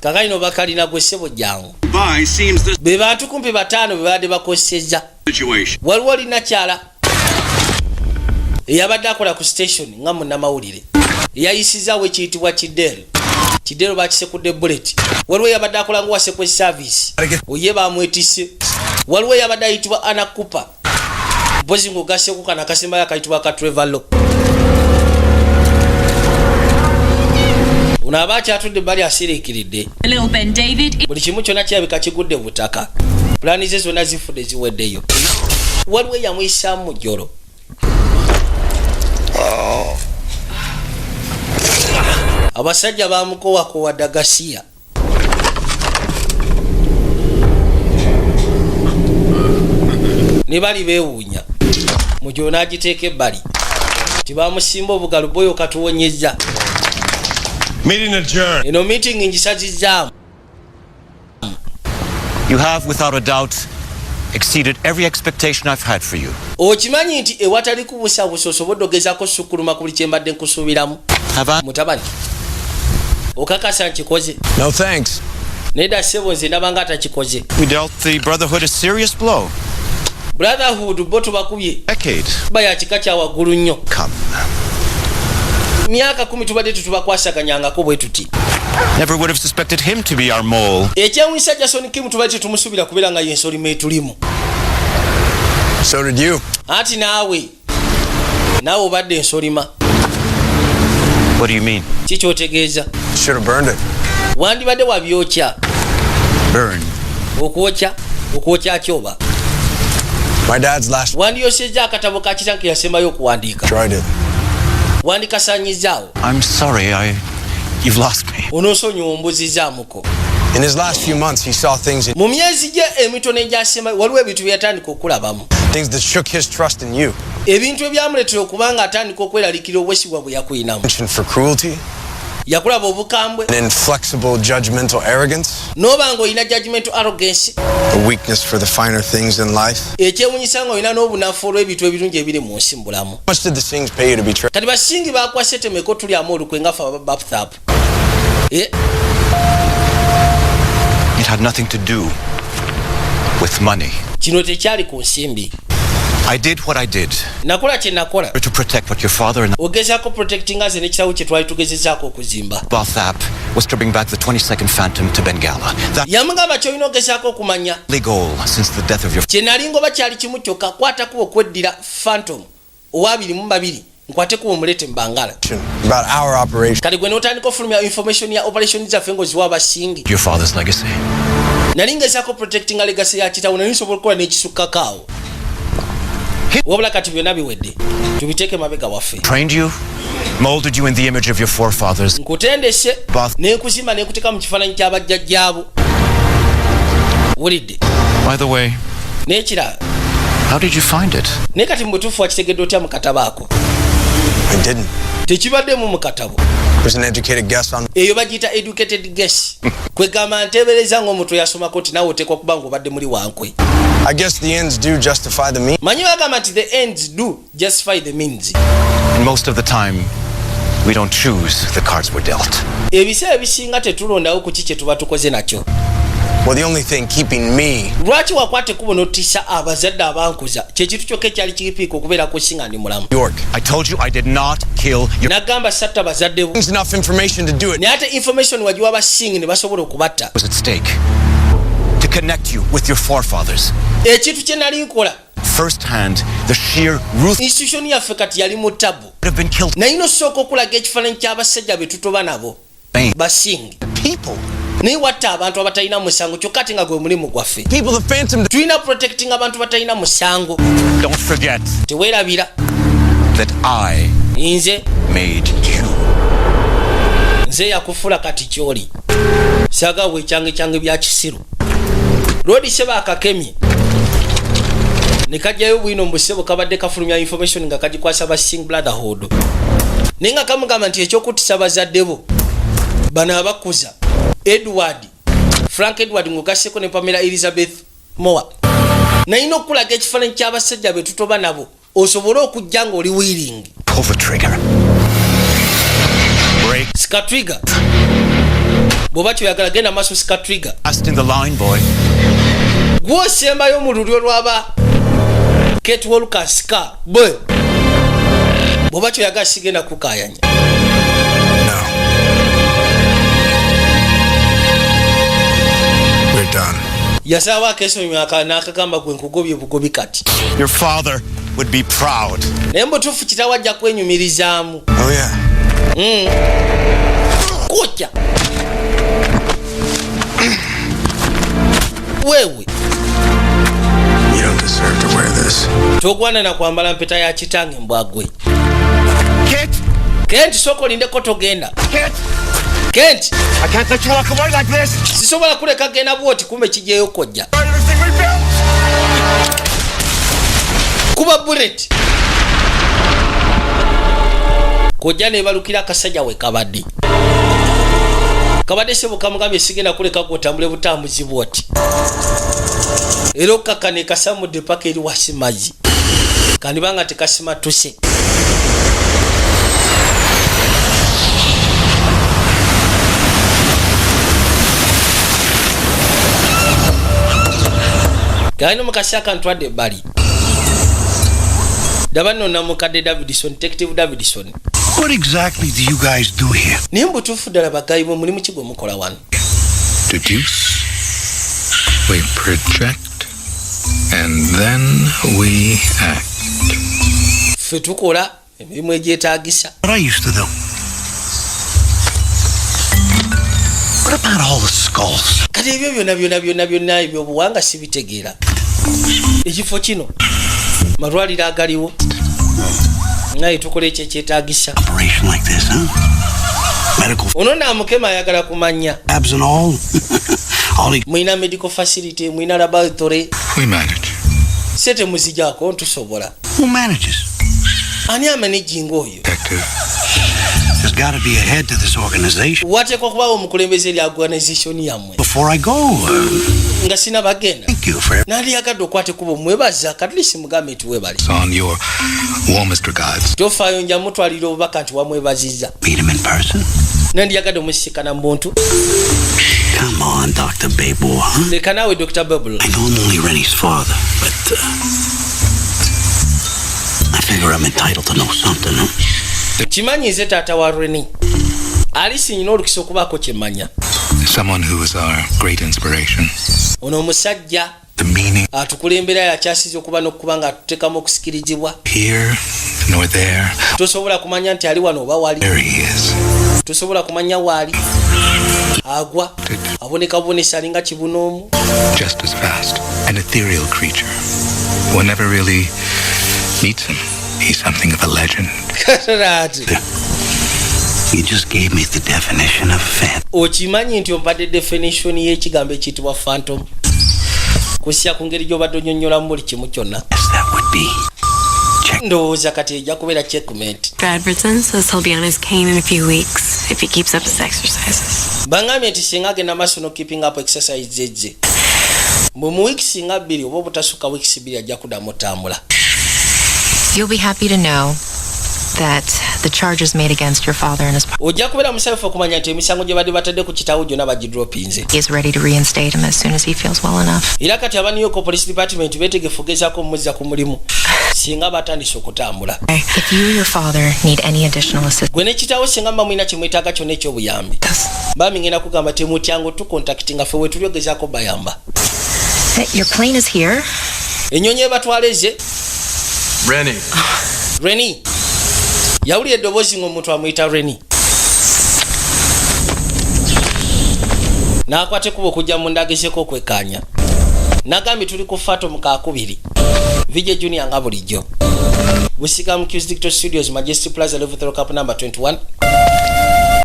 Kakaino bakalina gwe sebo jangu. Be bantu kumpi batano bebadde bakosezza. Waliwo lina kyala. Eyabadde akola ku station nga munnamawulire. Yayisizaawo ekiyitibwa Kidero. Kidero bakisekudde bullet. Waliwo yabadde akola nga wase service. Oye bamwetise. Waliwo yabadde ayitibwa Anna Cooper. Bozi ngogaseko kana kasemba yakayitibwa ka Trevor. Unabacha atudde bali asirikiridde. Little Ben David. Buli kimu kyonna kirabika kigudde butaka. Plani ze zonna zifudde ziweddeyo. Waliwo yamuyisaamu mu jjolo. Abasajja bamukowakowa Dagasiya. Ne bali beewuunya. Mu jjolo n'agiteeka ebbali. Tibamusimba obugalo boyo katuwonyezza. Meeting adjourned. Eno meeting ngisazizaamu. You have, without a doubt, exceeded every expectation I've had for you. Okimanyi nti ewatali kubusabusa osobodde ogezaako sukkuluma ku buli kye mbadde nkusuubiramu. Mutabani. Okakasa nkikoze. No thanks. Nedda ssebo nze ndaba nga atakikoze. We dealt the Brotherhood a serious blow. Brotherhood bo tubakubye. Decade. Ba ya kika kya waggulu nnyo. Come. Myaka 10 tubadde tutubakwasaganyangako bwe tuti. Never would have suspected him to be our mole. Ekyewunyisa Jason Kim tubadde tumusuubira kubeera nga yensoli meetulimu. So did you. Ati naawe obadde ensolima. What do you mean? Kiki otegeeza? Should have burned it. Wandibadde wabyokya. Burn. Okwokya kyoba. My dad's last. Wandiyosezza akatabo ka kitanke yasembayo okuwandiika. Tried it. Wandikasanyizaawo. I'm sorry, you've lost me. Onoosonyiwa ombuzizaamuko. In his last few months, he saw things mu myezi gye emitono egyasembayo waliwo ebintu bye yatandika okulabamu. Things that shook his trust in you. Ebintu ebyamuleetera okubanga atandika okweraliikira obwesigwa bwe yakwinamu. For cruelty. Yakulaba obukambwe. An inflexible judgmental arrogance. N'obanga olina judgmental arrogance. A weakness for the finer things in life. Ekyewunyisa nga olina n'obunafu olw'ebintu ebirungi ebiri mu nsi mu bulamu. Much did the things pay you to be tricked? Kati basingi bakwase temeko tulyamu olukwe nga fa babthap. It had nothing to do with money. Kino tekyali ku nsimbi. I did what I did. Nakola kye nakola. To protect what your father and ogezaako protecting us n'ekitawo kye twali tugezezaako okuzimba. Bothap was to bring back the 22nd Phantom to Bengala. That yamugamba kyolina ogezaako okumanya. The goal since the death of your kye nali ngoba kyali kimu kyokka kwatakuba okweddira Phantom owa 22 nkwate kuba omulete mbangala about our operation. kati gwe n'otandika ofulumya information ya operation zaffe ngoziwa abasingi. Your father's legacy. nali ngezaako protecting legacy ya kitawo nali nsobola okukola n'ekisukkakaawo wabula kati byonna biwedde tubiteeke mabega waffe. Trained you, molded you in the image of your forefathers. nkutendese n'ekuzimba n'ekuteeka mu kifaananyi ky'abajjajjaabo. wulidde. By the way, n'ekirala. How did you find it? naye kati mu butuufu wakitegedde otya mu katabo ako? I didn't. tekibaddemu mu katabo. Was an educated guess on. eyo bagiyita educated guess. kwegamba nteebereza ng'omuntu yasomako nti naawe oteekwa kuba ng'obadde muli wankwe. I guess the ends do justify the means. manyi bagamba nti the ends do justify the means. And most of the time, we don't choose the cards we're dealt. ebiseera ebisinga tetulondawo ku ki kye tuba tukoze nakyo. Well, the only thing keeping me. lwaki wakwate kubo n'otisa abazadde abankuza kyekintu kyokka ekyali kipiika okubeerako singa ndi mulamu. York, I told you I did not kill your. nagamba satta bazadde bo. Enough information to do it. naye ate information wagiwa abasingi ne basobola okubatta. Was at stake to connect you with your forefathers. ekintu kye nali nkola. First hand, the sheer ruth. institution yaffe kati yali mu tabu. Have been killed. naye nosooka okulaga ekifaananyi ky'abasajja be tutoba nabo. basingi. People. naye watta abantu abatalina musango kyokka ate nga gwe mulimu gwaffe. People the phantom. tulina protecting abantu batalina musango. Don't forget. teweerabira. That I. nze. Made you. nze yakufula kati kyoli. saga bwe kyange bya kisiru. Lodi seba akakemye. Nikajjayo bwino mbusebo kabadde kafulumya information nga kagikwasa ba Sing Brotherhood. Ninga kamugamba nti ekyokutisa bazadde bo. Bana abakuza. Frank Edward ngokaseko ne Pamela Elizabeth Moa. Na ino okulaga ekifaananyi ky'abasajja be tutoba nabo. Osobola okujja nga oli willing. Pull the trigger. Break. Ska trigger. Bobacho yagala genda maso ska trigger. Last in the line, boy. Gwo sembayo mu lulyo lwaba Kate Walker ska. Boy. Bobacho yagala sigenda kukayanya. No. We're done. Yasawa keso myaka nakagamba gwe nkugobye bugobi kati. Your father would be proud. Nembo tufu kitawajja kwenyumirizaamu. Oh yeah. Kocha. Wewe. You don't deserve to wear this. Togwana na kwambala mpeta ya kitange mbwagwe. Kent, soko lindeko togenda. Kent, I can't let you walk away like this. Sisobola kuleka genda bwoti kumbe kijeyo kojja. Kuba bullet. Kojja ne balukira kasajja we kabadde. Kabadde sebo kamugambye sigenda kuleka kutambule butambuzi bwoti. Ero kakane kasamudde paka eri wasimaji. Kanibanga tekasima tuse. Gaino mukashaka ntwadde bali. Dabano na mukadde Davidson, Detective Davidson. What exactly do you guys do here? Nimbu tufu dala bagayi mu mulimu kigo mukola wano. Deduce, we project, and then we act. Ffe tukola emirimu egyetaagisa. What I used to do. What about all the skulls? Kati ebyo byonna ebyobuwanga sibitegeera. Ekifo kino malwaliro agaliwo naye tukola ekyo ekyetaagisa. Operation like this, huh? Medical. Ono naamukema ayagala kumanya. Labs and all. Mwina medical facility, mwina laboratory. We manage. Sete muzijako ntusobola. Who manages? Ani amanaging oyo? There's got to be a head to this organization. Watekwa kubawo omukulembeze eri organization yammwe. Before I go, nga sina bagenda. Thank you for it. Nali yagadde okwate kubo mwebaza katlisi mugambe tuwebale. On your warmest regards. Tofayo nja mutwalira obubaka nti wamwebaziza. Meet him in person. Nandi yagadde omusikana mu muntu. Come on, Dr. Babel. Huh? Leka nawe Dr. Babel. I know I'm only Rennie's father, but I figure I'm entitled to know something, huh? Kimanyi nze taata wa Rennie. Alisi nyina olukisa okubaako kyemmanya. Someone who was our great inspiration. Ono omusajja the meaning. Atukulembera yakyasiza okuba n'okuba nga atuteekamu okusikirizibwa. Here nor there. Tosobola kumanya nti ali wano oba wali. There he is. Tosobola kumanya waali. Agwa. Aboneka bubonesa alinga kibunoomu. Just as fast. An ethereal creature. One never really meets him. He's something of a legend. You just gave me the definition of phantom. Okimanyi nti ompadde definition y'ekigambo ekiyitibwa phantom. Kusya ku ngeri gy'obadde onnyonnyolamu buli kimu kyonna. Ndowooza kati ejja kubeera checkmate. Bradberton says he'll be on his cane in a few weeks if he keeps up his exercises. Bangambye nti singa agenda maaso no keeping up exercise ze. Mu weeks nga 2 oba obutasukka weeks 2 ajja kuddamu otambula. You'll be happy to know that the charges made against your father and his ojja kubeera musanyufu okumanya nti emisango gye badde batadde ku kitaawo gyonna bagidropinze. He is ready to reinstate him as soon as he feels well enough. Era kati aba New York Police Department beetegefu gezaako omuzza ku mulimu singa batandise okutambula. If you or your father need any additional assistance, gwe ne kitaawo singa mba mulina kimwetaaga kyonna eky'obuyambi bambi ngenda kugamba temutyango tukontakiti nga ffe wetuli ogezaako bayamba. Your plane is here. Ennyonyi ebatwaleze Rennie. Yawulira eddoboozi ng'omuntu amuyita Rennie. N'akwata ekkubo okujja mu ndagezeeko okwekaanya. Nagambye tuli ku Phantom Kakubiri. Vijay Junior nga bulijjo. Busika mu Q's Digital Studios Majesty Plaza Level 3 Cup number 21.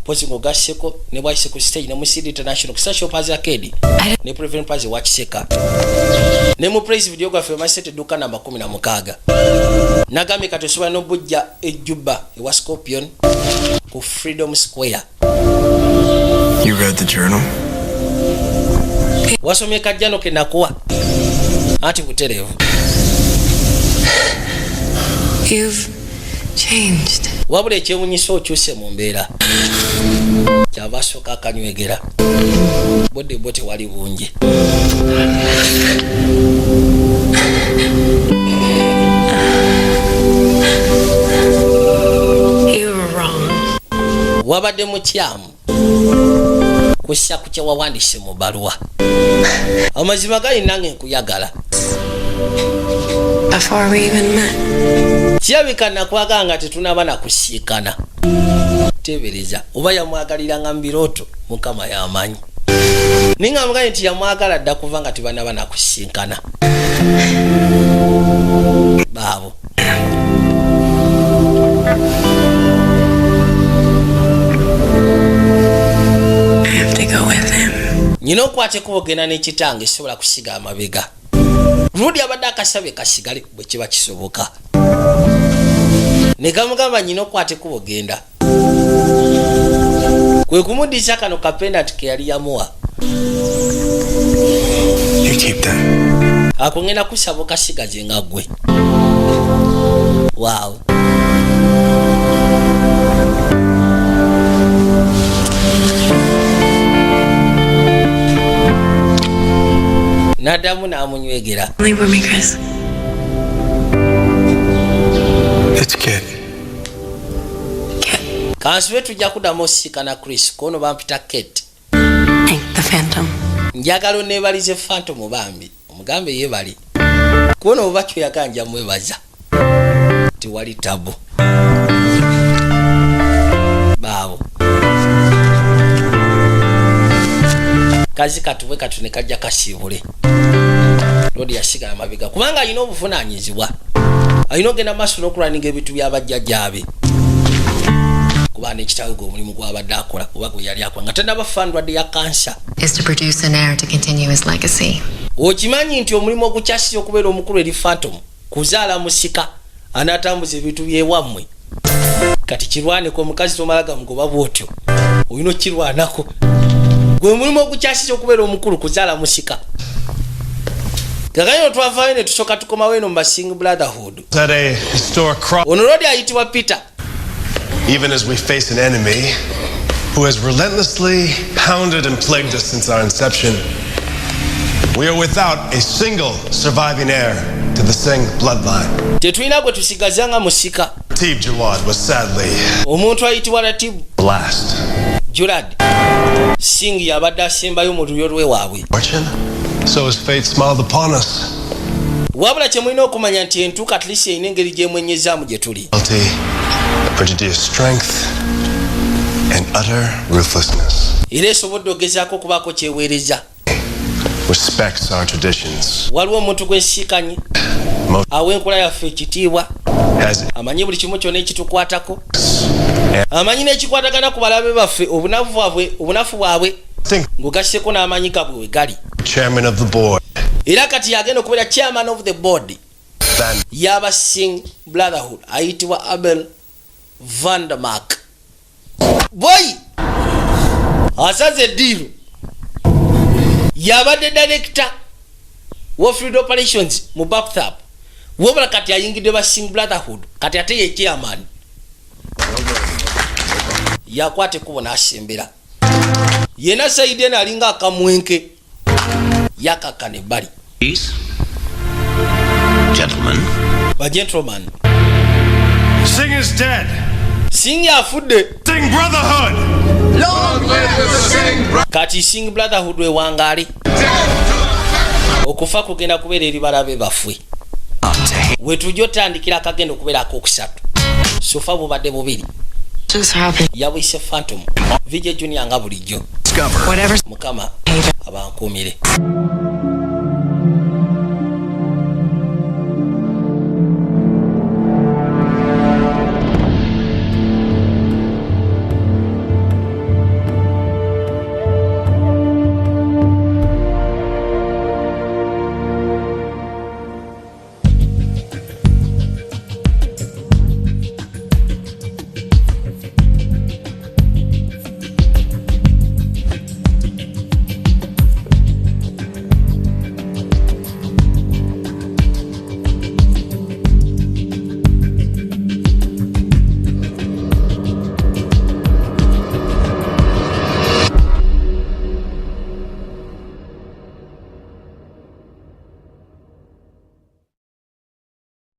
Pozi ngogaseko ne bwayiseko stage ne mu CD International ku Social Pazi Arcade. Ne President Pazi Wachiseka. Ne mu Praise Videography Masete duka namba 16. Nagambye kati osobola n'obujja ejjubba ewa Scorpion ku Freedom Square. You read the journal? Wasomye kajjano ke nakuwa. Ati buterevu. You've changed. Wabula ekyewunyisa okyuse mu mbeera. Kyava asooka akanywegera. Bodde bote wali bungi. You were wrong. Wabadde mukyamu. Kusya ku kyewawandise mu baluwa. Amazima gali nange nkuyagala. Before we even met. Kirabika nakwaga nga tetunaba nakusiikana. Tebereza oba yamwagalira nga mbirooto Mukama y'amanyi. Ninga mugani nti yamwagala dda kuva nga tebanaba nakusinkana. Baabo. I have to go with him. Nyina okwate kubogenda n'ekitange sobola kusiga amabega. Rudi abadde akasabye kasigale bwe kiba kisoboka. Ne gamugamba nyina okwate kubogenda. Kwe kumudisa kano kapendant ke yali yamuwa. You keep that. Akongena kusabo kasigaze nga gwe. Wow. Nadamu n'amunywegera. Leave with me, Chris. It's Kit. Kansube tujja kuddamu osikana Chris kono bampita Kate. The Phantom. Njagala onneebalize Phantom bambi. Omugambe yeebali. Kuona oba kyoyaga nja mwebaza. Tiwali tabu. Baabo. Kazi katuwe katune kajja kasiibule. Lodi yasigala mabega. Kubanga alina obuvunaanyizibwa. Alina ogenda maaso n'okulaninga ebintu by'abajjajjaabe. Kuba n'ekitaawe gwe omulimu gw'abadde akola oba gwe yali akola nga tannaba ndwadde ya kansa. Is to produce an heir to continue his legacy. Okimanyi nti omulimu ogukyasiza okubeera omukulu eri Phantom kuzaala musika anaatambuza ebintu by'ewammwe. Kati kirwaneko omukazi tomalaga mugoba bw'otyo. Olina okirwanako. Gwe omulimu ogukyasiza okubeera omukulu kuzaala musika. Kagano twavaayo ne tusooka tukomawo eno mu Basing Brotherhood. At a historic cross. Ono Lodi ayitibwa Peter. Even as we face an enemy who has relentlessly pounded and plagued us since our inception, we are without a single surviving heir to the Singh bloodline. Tetulina gwe tusigazanga musika. Ratib Jawad was sadly omuntu ayitibwa Ratib last. Jawad Singh yabadde asembayo mu lulyo lwe waabwe. So his fate smiled upon us. wabula kye mulina okumanya nti entuuka atlisi erina engeri gyemwenyezaamu gye tuli. Prodigious strength and utter ruthlessness. Era esobodde ogezaako okubaako kyeweereza. Respects our traditions. Waliwo omuntu gwesiikanye awa enkola yaffe ekitiibwa, amanyi buli kimu kyonna ekitukwatako, amanyi n'ekikwatagana ku balabe baffe obunafu bwabwe ng'ogasseko n'amanyi gabwe we gali. Chairman of the board. Era kati yagenda okubeera chairman of the board y'aba Singh Brotherhood, ayitibwa Abel Vandermark. Boy asaze eddiiro, yabadde director wa field operations mu Bakuthap, wabula kati ayingidde ba Singh Brotherhood, kati ate ye chairman. Yakwate kubo n'asembera yena saide nalinga akamwenke yakakane bali. Peace. Gentlemen. Ba gentleman. Singh is dead. Singh afudde. Singh Brotherhood. Long live the Singh Brotherhood. Kati Singh Brotherhood we wangali. Okufa kugenda kubeera eri balabe baffe. Wetujja otandikira akagenda okubeera akokusatu. Sofa bubadde bubiri. Yabwise Phantom. Vijay Junior nga bulijjo. Mukama abankuumire.